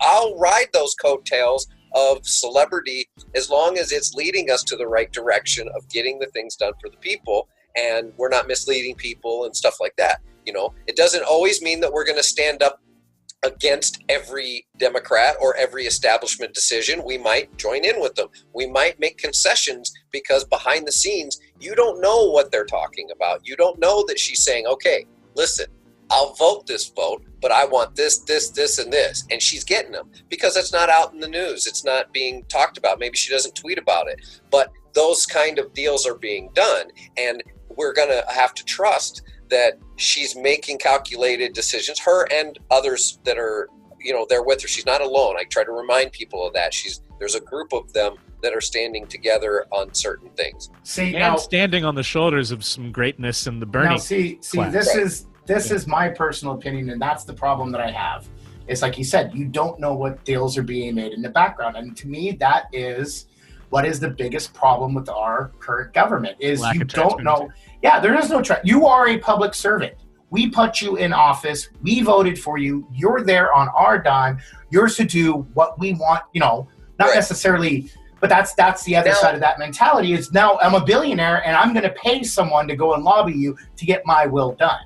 I'll ride those coattails of celebrity as long as it's leading us to the right direction of getting the things done for the people, and we're not misleading people and stuff like that. It doesn't always mean that we're going to stand up against every Democrat or every establishment decision. We might join in with them. We might make concessions, because behind the scenes, you don't know what they're talking about. You don't know that she's saying, okay, listen, I'll vote this vote, but I want this, and this. And she's getting them because it's not out in the news. It's not being talked about. Maybe she doesn't tweet about it, but those kind of deals are being done. And we're going to have to trust that she's making calculated decisions, her and others that are, there with her. She's not alone. I try to remind people of that. There's a group of them that are standing together on certain things. Standing on the shoulders of some greatness in the Bernie. This is my personal opinion, and that's the problem that I have. It's like you said, you don't know what deals are being made in the background. And to me, that is what is the biggest problem with our current government, is you don't know. Yeah, there is no trust. You are a public servant. We put you in office. We voted for you. You're there on our dime. You're to do what we want, not necessarily, but that's the other side of that mentality, is now I'm a billionaire and I'm going to pay someone to go and lobby you to get my will done.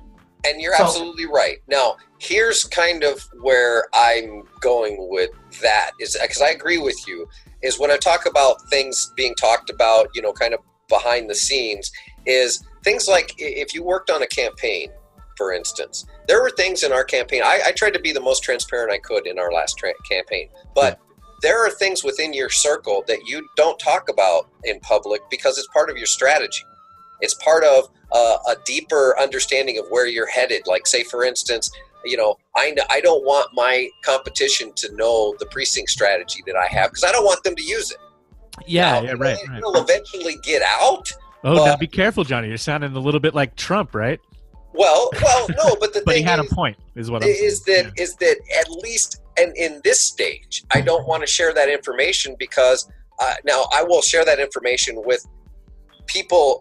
And you're absolutely right. Now, here's kind of where I'm going with that, is because I agree with you, is when I talk about things being talked about, kind of behind the scenes, is things like if you worked on a campaign, for instance, there were things in our campaign. I tried to be the most transparent I could in our last campaign, but there are things within your circle that you don't talk about in public because it's part of your strategy. It's part of a deeper understanding of where you're headed. Like, say, for instance, I don't want my competition to know the precinct strategy that I have, because I don't want them to use it. Right. It'll eventually get out. Oh, now be careful, Johnny. You're sounding a little bit like Trump, right? Well, no, but the but thing he had a point, is what I'm saying. Is that at least, and in this stage, I don't want to share that information, because now I will share that information with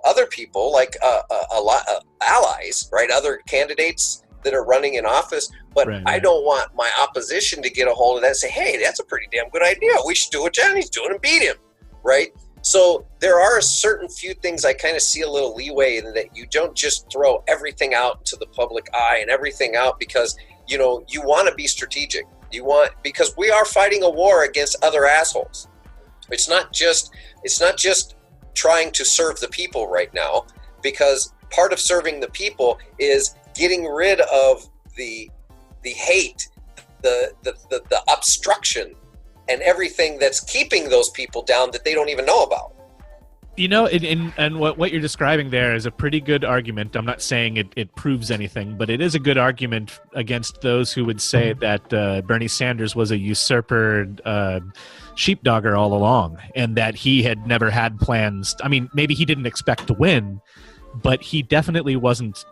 other people, like a lot allies, right? Other candidates that are running in office, but I don't want my opposition to get a hold of that and say, hey, that's a pretty damn good idea. We should do what Johnny's doing and beat him, right? So there are a certain few things I kind of see a little leeway in, that you don't just throw everything out into the public eye and everything out, because, you want to be strategic. Because we are fighting a war against other assholes. It's not just trying to serve the people right now, because part of serving the people is getting rid of the hate, the obstruction, and everything that's keeping those people down that they don't even know about. You know, and what you're describing there is a pretty good argument. I'm not saying it proves anything, but it is a good argument against those who would say that Bernie Sanders was a usurper sheepdogger all along, and that he had never had plans. I mean, maybe he didn't expect to win, but he definitely wasn't.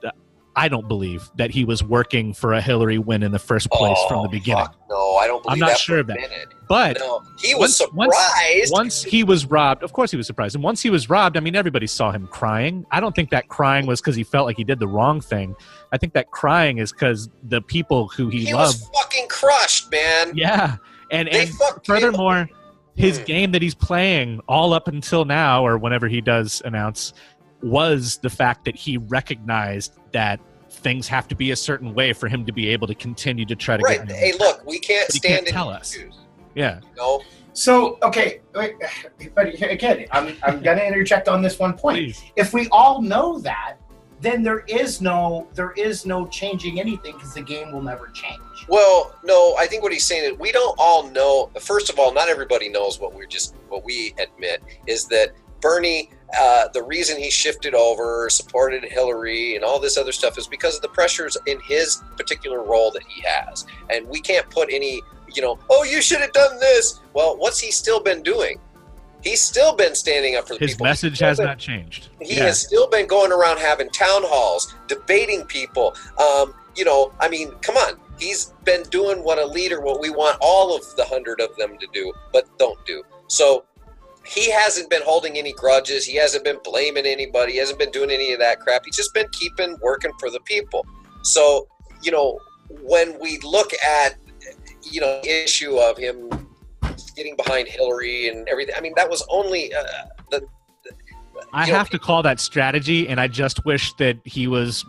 I don't believe that he was working for a Hillary win in the first place from the beginning. Fuck no, I don't believe I'm not that sure for of a that. minute. But no, he was surprised. Once he was robbed, of course he was surprised. And once he was robbed, I mean, everybody saw him crying. I don't think that crying was because he felt like he did the wrong thing. I think that crying is because the people who he loved. Was fucking crushed, man. Yeah. And furthermore, his game that he's playing all up until now, or whenever he does announce, was the fact that he recognized that things have to be a certain way for him to be able to continue to try to get. Hey, look, we can't stand in tell us. Shoes. Yeah. No. So okay, but again, I'm gonna interject on this one point. Please. If we all know that, then there is no changing anything because the game will never change. Well, no, I think what he's saying is we don't all know. First of all, not everybody knows what we admit is that Bernie, the reason he shifted over, supported Hillary, and all this other stuff is because of the pressures in his particular role that he has. And we can't put any, oh, you should have done this. Well, what's he still been doing? He's still been standing up for the people. His message has not changed. He has still been going around having town halls, debating people. I mean, come on. He's been doing what we want all of the 100 of them to do, but don't do. So he hasn't been holding any grudges. He hasn't been blaming anybody. He hasn't been doing any of that crap. He's just been working for the people. So, when we look at, the issue of him getting behind Hillary and everything, I mean, that was only I have to call that strategy, and I just wish that he was,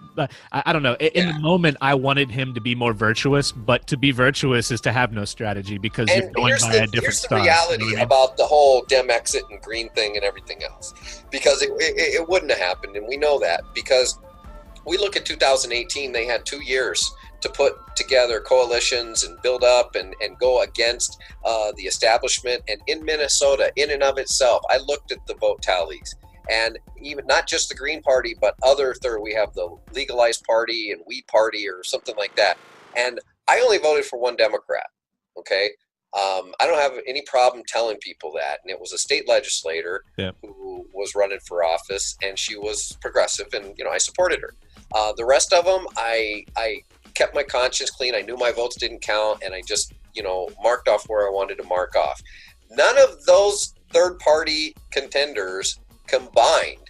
I don't know, in the moment I wanted him to be more virtuous, but to be virtuous is to have no strategy because you're going by a different style. Here's the reality about the whole Dem exit and Green thing and everything else, because it wouldn't have happened, and we know that because we look at 2018, they had 2 years to put together coalitions and build up and go against the establishment. And in Minnesota, in and of itself, I looked at the vote tallies. And even not just the Green Party, but we have the Legalized Party and We Party or something like that. And I only voted for one Democrat, okay? I don't have any problem telling people that. And it was a state legislator who was running for office, and she was progressive, and, I supported her. The rest of them, I kept my conscience clean. I knew my votes didn't count, and I just, marked off where I wanted to mark off. None of those third-party contenders combined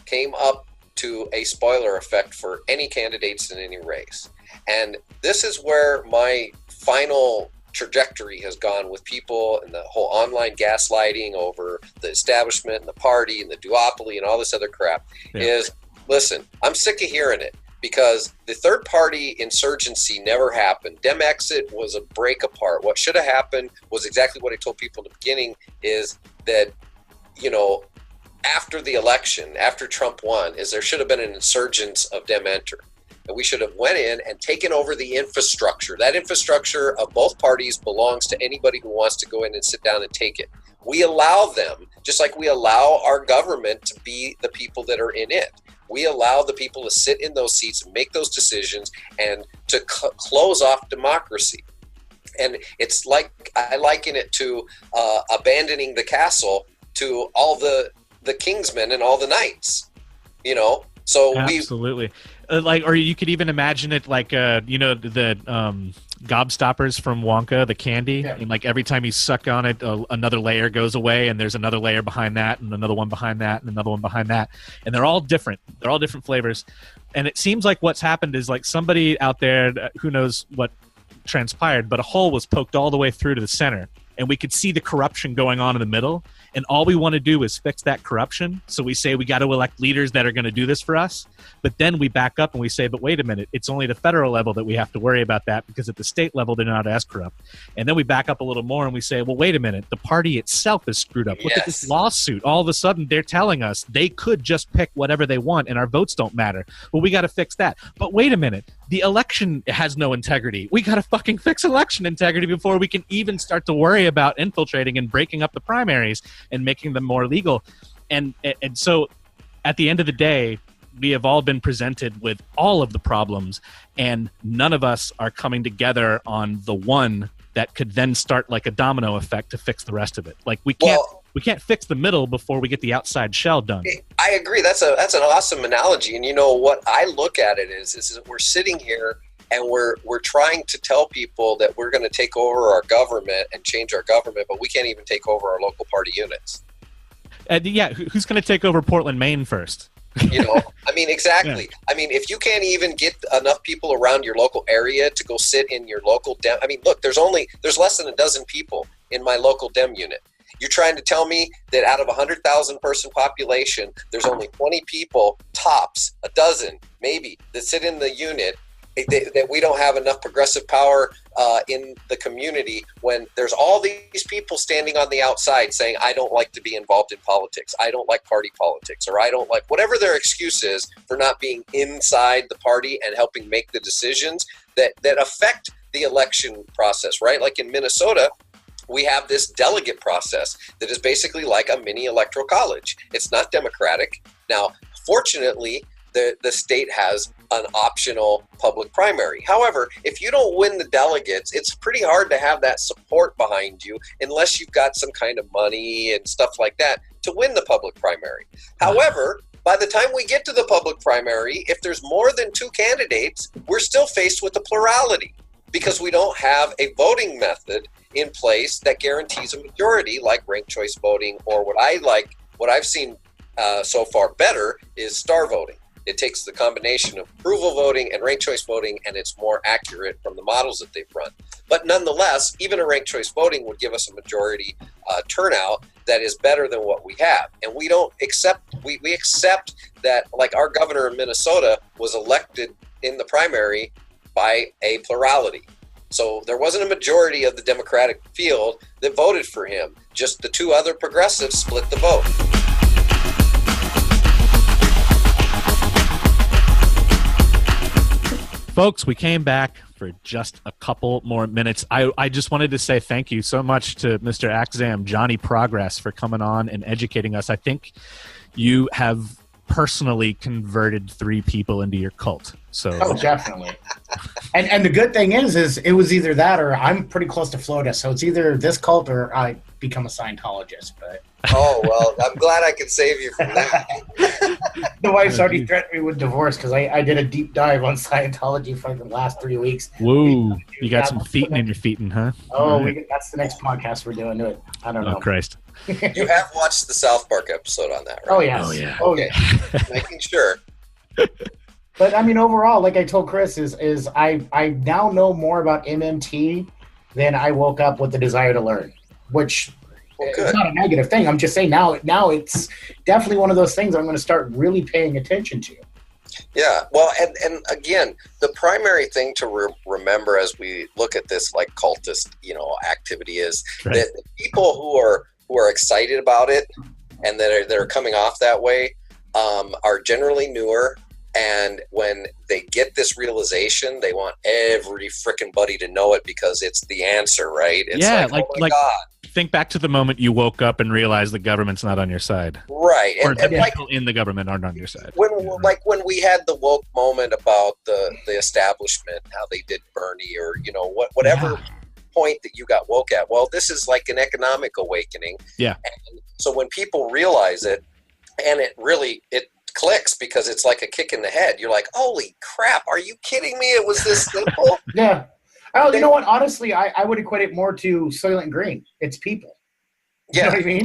came up to a spoiler effect for any candidates in any race. And this is where my final trajectory has gone with people and the whole online gaslighting over the establishment and the party and the duopoly and all this other crap is, listen, I'm sick of hearing it because the third party insurgency never happened. Dem exit was a break apart. What should have happened was exactly what I told people in the beginning is that, after the election, after Trump won, is there should have been an insurgence of Dem enter. And we should have went in and taken over the infrastructure. That infrastructure of both parties belongs to anybody who wants to go in and sit down and take it. We allow them, just like we allow our government to be the people that are in it. We allow the people to sit in those seats and make those decisions and to close off democracy. And it's like, I liken it to abandoning the castle to all the kingsmen and all the knights, so absolutely. Or you could even imagine it like the gobstoppers from Wonka, the candy, and like every time you suck on it, another layer goes away, and there's another layer behind that, and another one behind that, and another one behind that, and they're all different. They're all different flavors, and it seems like what's happened is like somebody out there, who knows what transpired, but a hole was poked all the way through to the center, and we could see the corruption going on in the middle. And all we want to do is fix that corruption. So we say we got to elect leaders that are going to do this for us. But then we back up and we say, but wait a minute, it's only the federal level that we have to worry about that because at the state level, they're not as corrupt. And then we back up a little more and we say, well, wait a minute, the party itself is screwed up. Look at this lawsuit. All of a sudden, they're telling us they could just pick whatever they want and our votes don't matter. Well, we got to fix that. But wait a minute, the election has no integrity. We got to fucking fix election integrity before we can even start to worry about infiltrating and breaking up the primaries and making them more legal. And so at the end of the day, we have all been presented with all of the problems, and none of us are coming together on the one that could then start like a domino effect to fix the rest of it. Like we can't fix the middle before we get the outside shell done. I agree. That's an awesome analogy. And you know what I look at it is that we're sitting here and we're trying to tell people that we're going to take over our government and change our government, but we can't even take over our local party units. Who's going to take over Portland, Maine first? You know, I mean, exactly. Yeah. I mean, if you can't even get enough people around your local area to go sit in your local Dem, I mean, look, there's less than a dozen people in my local Dem unit. You're trying to tell me that out of 100,000 person population, there's only 20 people, tops, a dozen, maybe, that sit in the unit, that we don't have enough progressive power in the community when there's all these people standing on the outside saying, I don't like to be involved in politics. I don't like party politics, or I don't like whatever their excuse is for not being inside the party and helping make the decisions that affect the election process, right? Like in Minnesota, we have this delegate process that is basically like a mini electoral college. It's not democratic. Now, fortunately, the state has an optional public primary. However, if you don't win the delegates, it's pretty hard to have that support behind you unless you've got some kind of money and stuff like that to win the public primary. However, by the time we get to the public primary, if there's more than two candidates, we're still faced with a plurality because we don't have a voting method in place that guarantees a majority like ranked choice voting, or what I've seen so far better is star voting. It takes the combination of approval voting and ranked choice voting, and it's more accurate from the models that they've run. But nonetheless, even a ranked choice voting would give us a majority turnout that is better than what we have. And we don't accept, we accept that, like our governor in Minnesota was elected in the primary by a plurality. So there wasn't a majority of the Democratic field that voted for him. Just the two other progressives split the vote. Folks, we came back for just a couple more minutes. I just wanted to say thank you so much to Mr. Akzam, Johnny Progress, for coming on and educating us. I think you have personally converted 3 people into your cult. So definitely. And the good thing is it was either that or I'm pretty close to Florida, so it's either this cult or I become a Scientologist. But oh, well, I'm glad I could save you from that. The wife's already threatened me with divorce because I did a deep dive on Scientology for the last 3 weeks. Whoa, you got some feeting in your feeting, huh? Oh, that's the next podcast we're doing to it. I don't know. Oh, Christ. You have watched the South Park episode on that, right? Oh, yes. Oh, yeah. Okay. Making sure. But I mean, overall, like I told Chris, is I now know more about MMT than I woke up with the desire to learn, which is not a negative thing. I'm just saying now it's definitely one of those things I'm going to start really paying attention to. Yeah, well, and again, the primary thing to remember as we look at this like cultist, activity is that the people who are excited about it and that are coming off that way are generally newer. And when they get this realization, they want every frickin' buddy to know it because it's the answer, right? It's like, oh my God. Think back to the moment you woke up and realized the government's not on your side. Right. Or the people in the government aren't on your side. When we had the woke moment about the establishment, how they did Bernie, or, whatever point that you got woke at. Well, this is like an economic awakening. Yeah. And so when people realize it, and it clicks because it's like a kick in the head. You're like, holy crap, are you kidding me? It was this simple? Yeah. Oh, you know what? Honestly, I would equate it more to Soylent Green. It's people. Yeah. You know what I mean?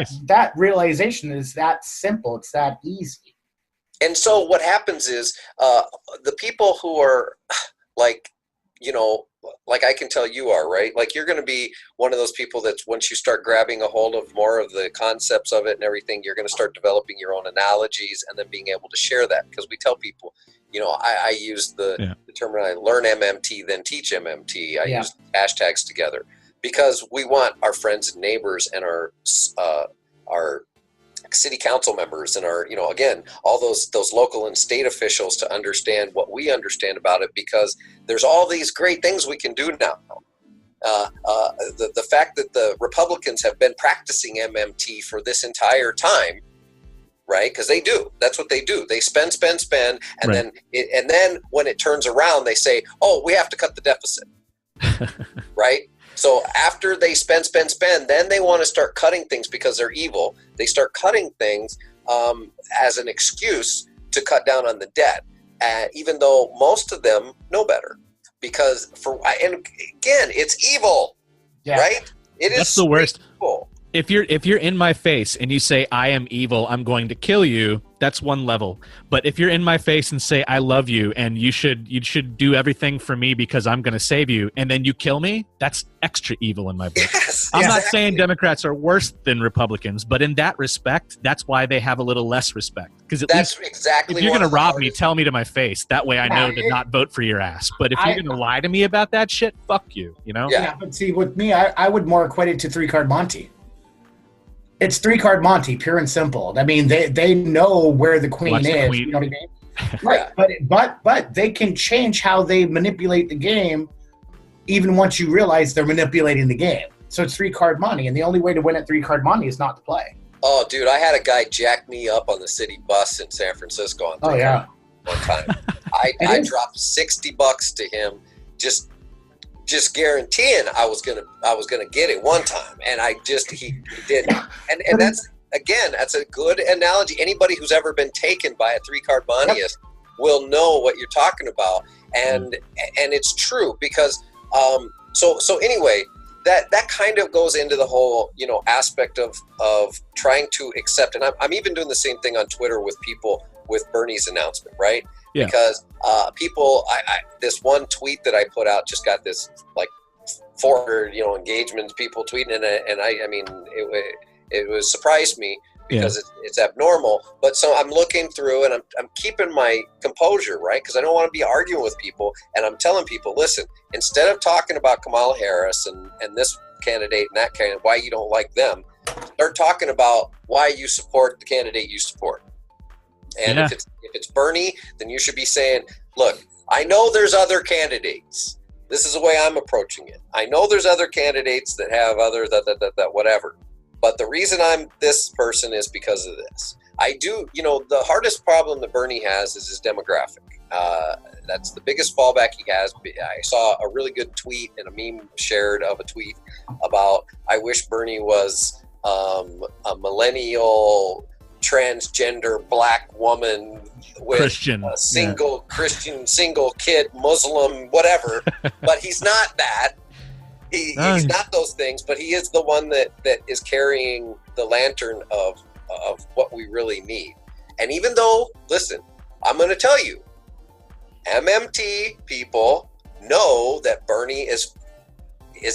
It's that realization is that simple. It's that easy. And so what happens is the people who are like I can tell you are, right? Like you're going to be one of those people that's once you start grabbing a hold of more of the concepts of it and everything, you're going to start developing your own analogies and then being able to share that. Because we tell people, I use the term I learn MMT, then teach MMT. I use hashtags together because we want our friends and neighbors and our city council members and our, again, all those local and state officials to understand what we understand about it, because there's all these great things we can do now. The fact that the Republicans have been practicing MMT for this entire time right? Because they do. That's what they do. They spend, and then when it turns around, they say, "Oh, we have to cut the deficit," right? So after they spend, then they want to start cutting things because they're evil. They start cutting things as an excuse to cut down on the debt, even though most of them know better. Because and again, it's evil, right? That's the worst. Evil. If you're in my face and you say I am evil, I'm going to kill you, that's one level. But if you're in my face and say I love you and you should do everything for me because I'm going to save you, and then you kill me, that's extra evil in my book. Yes, I'm not saying Democrats are worse than Republicans, but in that respect, that's why they have a little less respect. Because that's exactly if you're going to rob me, tell me to my face. That way I know to not vote for your ass. But if you're going to lie to me about that shit, fuck you. You know? Yeah, but see, with me, I would more equate it to 3-card Monty. It's 3-card Monty, pure and simple. I mean, they know where the queen is. You know what I mean? Right. But they can change how they manipulate the game, even once you realize they're manipulating the game. So it's 3-card Monty, and the only way to win at 3-card Monty is not to play. Oh, dude, I had a guy jack me up on the city bus in San Francisco on one time. I dropped $60 to him, just guaranteeing I was gonna get it one time, and he did, and that's a good analogy. Anybody who's ever been taken by a 3-card Montyist will know what you're talking about, and it's true because so anyway, that kind of goes into the whole aspect of trying to accept, and I'm even doing the same thing on Twitter with people with Bernie's announcement, right? Yeah. Because people, this one tweet that I put out just got this like 400 engagements, people tweeting, and I mean it was surprised me because it's abnormal. But so I'm looking through and I'm keeping my composure, right? Because I don't want to be arguing with people, and I'm telling people, listen, instead of talking about Kamala Harris and this candidate and that candidate, why you don't like them, start talking about why you support the candidate you support. And if it's Bernie, then you should be saying, look, I know there's other candidates. This is the way I'm approaching it. I know there's other candidates that have other that whatever. But the reason I'm this person is because of this. I do, the hardest problem that Bernie has is his demographic. That's the biggest fallback he has. I saw a really good tweet and a meme shared of a tweet about, I wish Bernie was a millennial transgender black woman with Christian. A single Christian, single kid, Muslim, whatever. But he's not that. He's not those things, but he is the one that is carrying the lantern of what we really need. And even though, listen, I'm going to tell you, MMT people know that Bernie is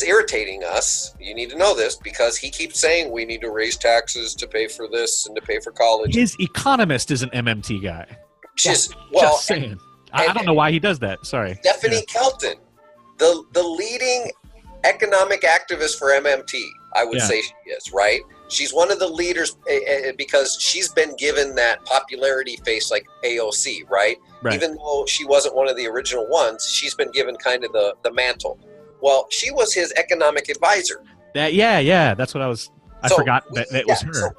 irritating us. You need to know this because he keeps saying we need to raise taxes to pay for this and to pay for college. His economist is an MMT guy. Just saying. I don't know why he does that. Sorry. Stephanie Kelton, the leading economic activist for MMT, I would say she is, right? She's one of the leaders because she's been given that popularity face like AOC, right? Even though she wasn't one of the original ones, she's been given kind of the mantle. Well, she was his economic advisor. That's what I forgot that it was her.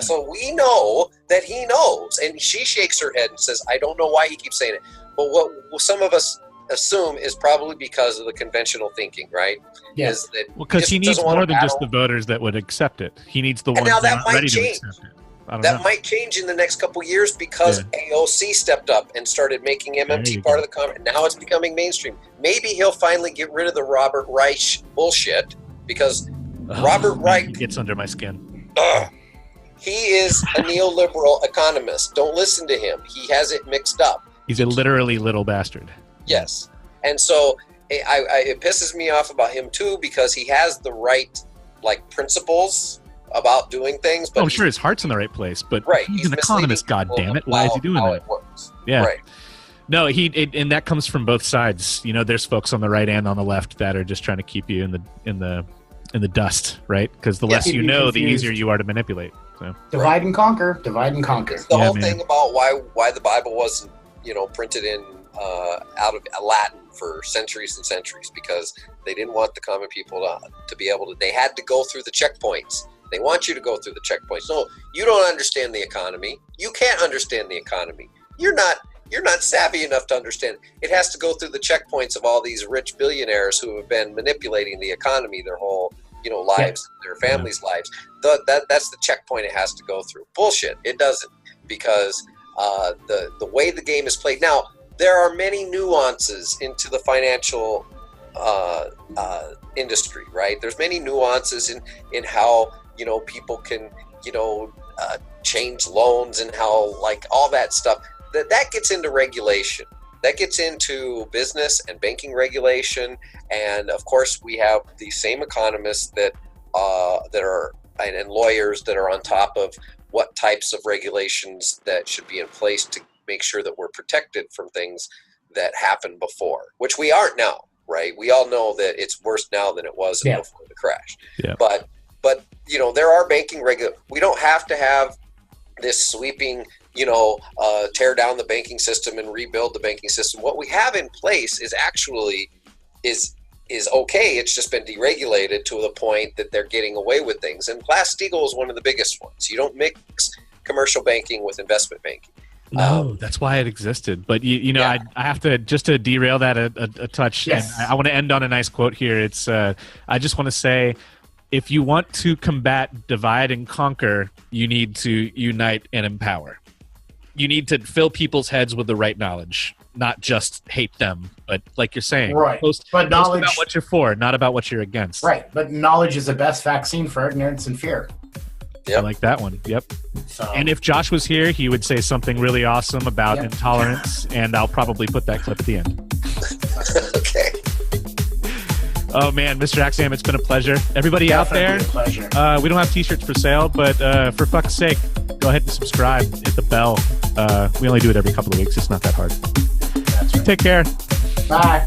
So we know that he knows, and she shakes her head and says, I don't know why he keeps saying it. But what some of us assume is probably because of the conventional thinking, right? Yes. Because he needs more than just the voters that would accept it. He needs the ones that are ready to accept it. That might change in the next couple of years because AOC stepped up and started making MMT part of the conversation. Now it's becoming mainstream. Maybe he'll finally get rid of the Robert Reich bullshit because Robert Reich gets under my skin. He is a neoliberal economist. Don't listen to him. He has it mixed up. He's a literally little bastard. Yes. And so it pisses me off about him too because he has the right principles about doing things. But I'm sure his heart's in the right place, but he's an economist, goddammit. Why is he doing that? It works. Yeah. Right. No, and that comes from both sides. There's folks on the right and on the left that are just trying to keep you in the dust, right? Because the less you know, the easier you are to manipulate. So divide and conquer. It's the whole thing about why the Bible wasn't printed in out of Latin for centuries and centuries because they didn't want the common people to be able to. They had to go through the checkpoints. They want you to go through the checkpoints. No, you don't understand the economy. You can't understand the economy. You're not savvy enough to understand. It has to go through the checkpoints of all these rich billionaires who have been manipulating the economy their whole, lives, their families' lives. That's the checkpoint it has to go through. Bullshit. It doesn't, because the way the game is played now, there are many nuances into the financial industry, right? There's many nuances in how people can change loans, and how, like, all that stuff that gets into regulation, that gets into business and banking regulation. And of course we have the same economists that are and lawyers that are on top of what types of regulations that should be in place to make sure that we're protected from things that happened before, which we aren't now, right? We all know that it's worse now than it was before the crash. Yeah. But there are banking we don't have to have this sweeping, tear down the banking system and rebuild the banking system. What we have in place is actually is okay. It's just been deregulated to the point that they're getting away with things. And Glass-Steagall is one of the biggest ones. You don't mix commercial banking with investment banking. No, that's why it existed. But I have to, just to derail that a touch. Yes. And I want to end on a nice quote here. It's I just want to say, if you want to combat, divide, and conquer, you need to unite and empower. You need to fill people's heads with the right knowledge, not just hate them, but like you're saying, right? Post about what you're for, not about what you're against. Right, but knowledge is the best vaccine for ignorance and fear. Yep. I like that one. Yep. So, And if Josh was here, he would say something really awesome about intolerance, and I'll probably put that clip at the end. Okay. Oh man, Mr. Akzam, it's been a pleasure. Everybody out there, a pleasure. We don't have t-shirts for sale, but for fuck's sake, go ahead and subscribe, hit the bell. We only do it every couple of weeks. It's not that hard. That's right. Take care. Bye.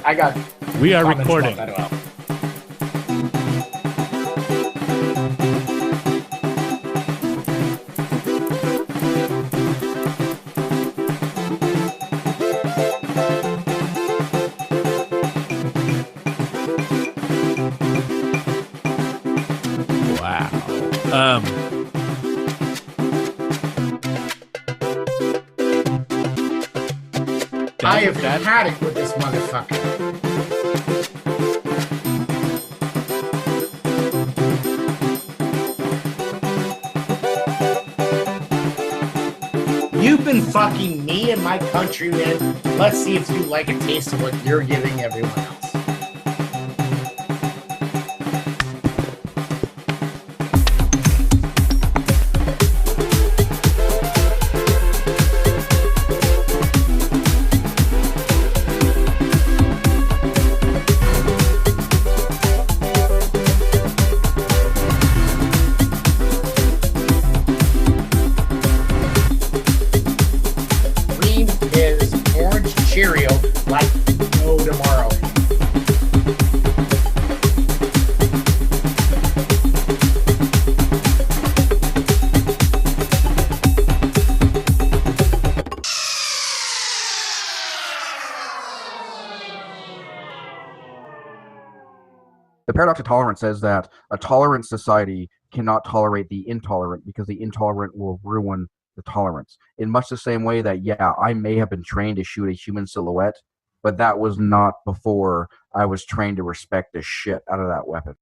I got. We are comments recording. about that. Wow. I have had it with this motherfucker. You've been fucking me and my countrymen. Let's see if you like a taste of what you're giving everyone else. Cheerio like no tomorrow. The paradox of tolerance says that a tolerant society cannot tolerate the intolerant because the intolerant will ruin the tolerance. In much the same way that, I may have been trained to shoot a human silhouette, but that was not before I was trained to respect the shit out of that weapon.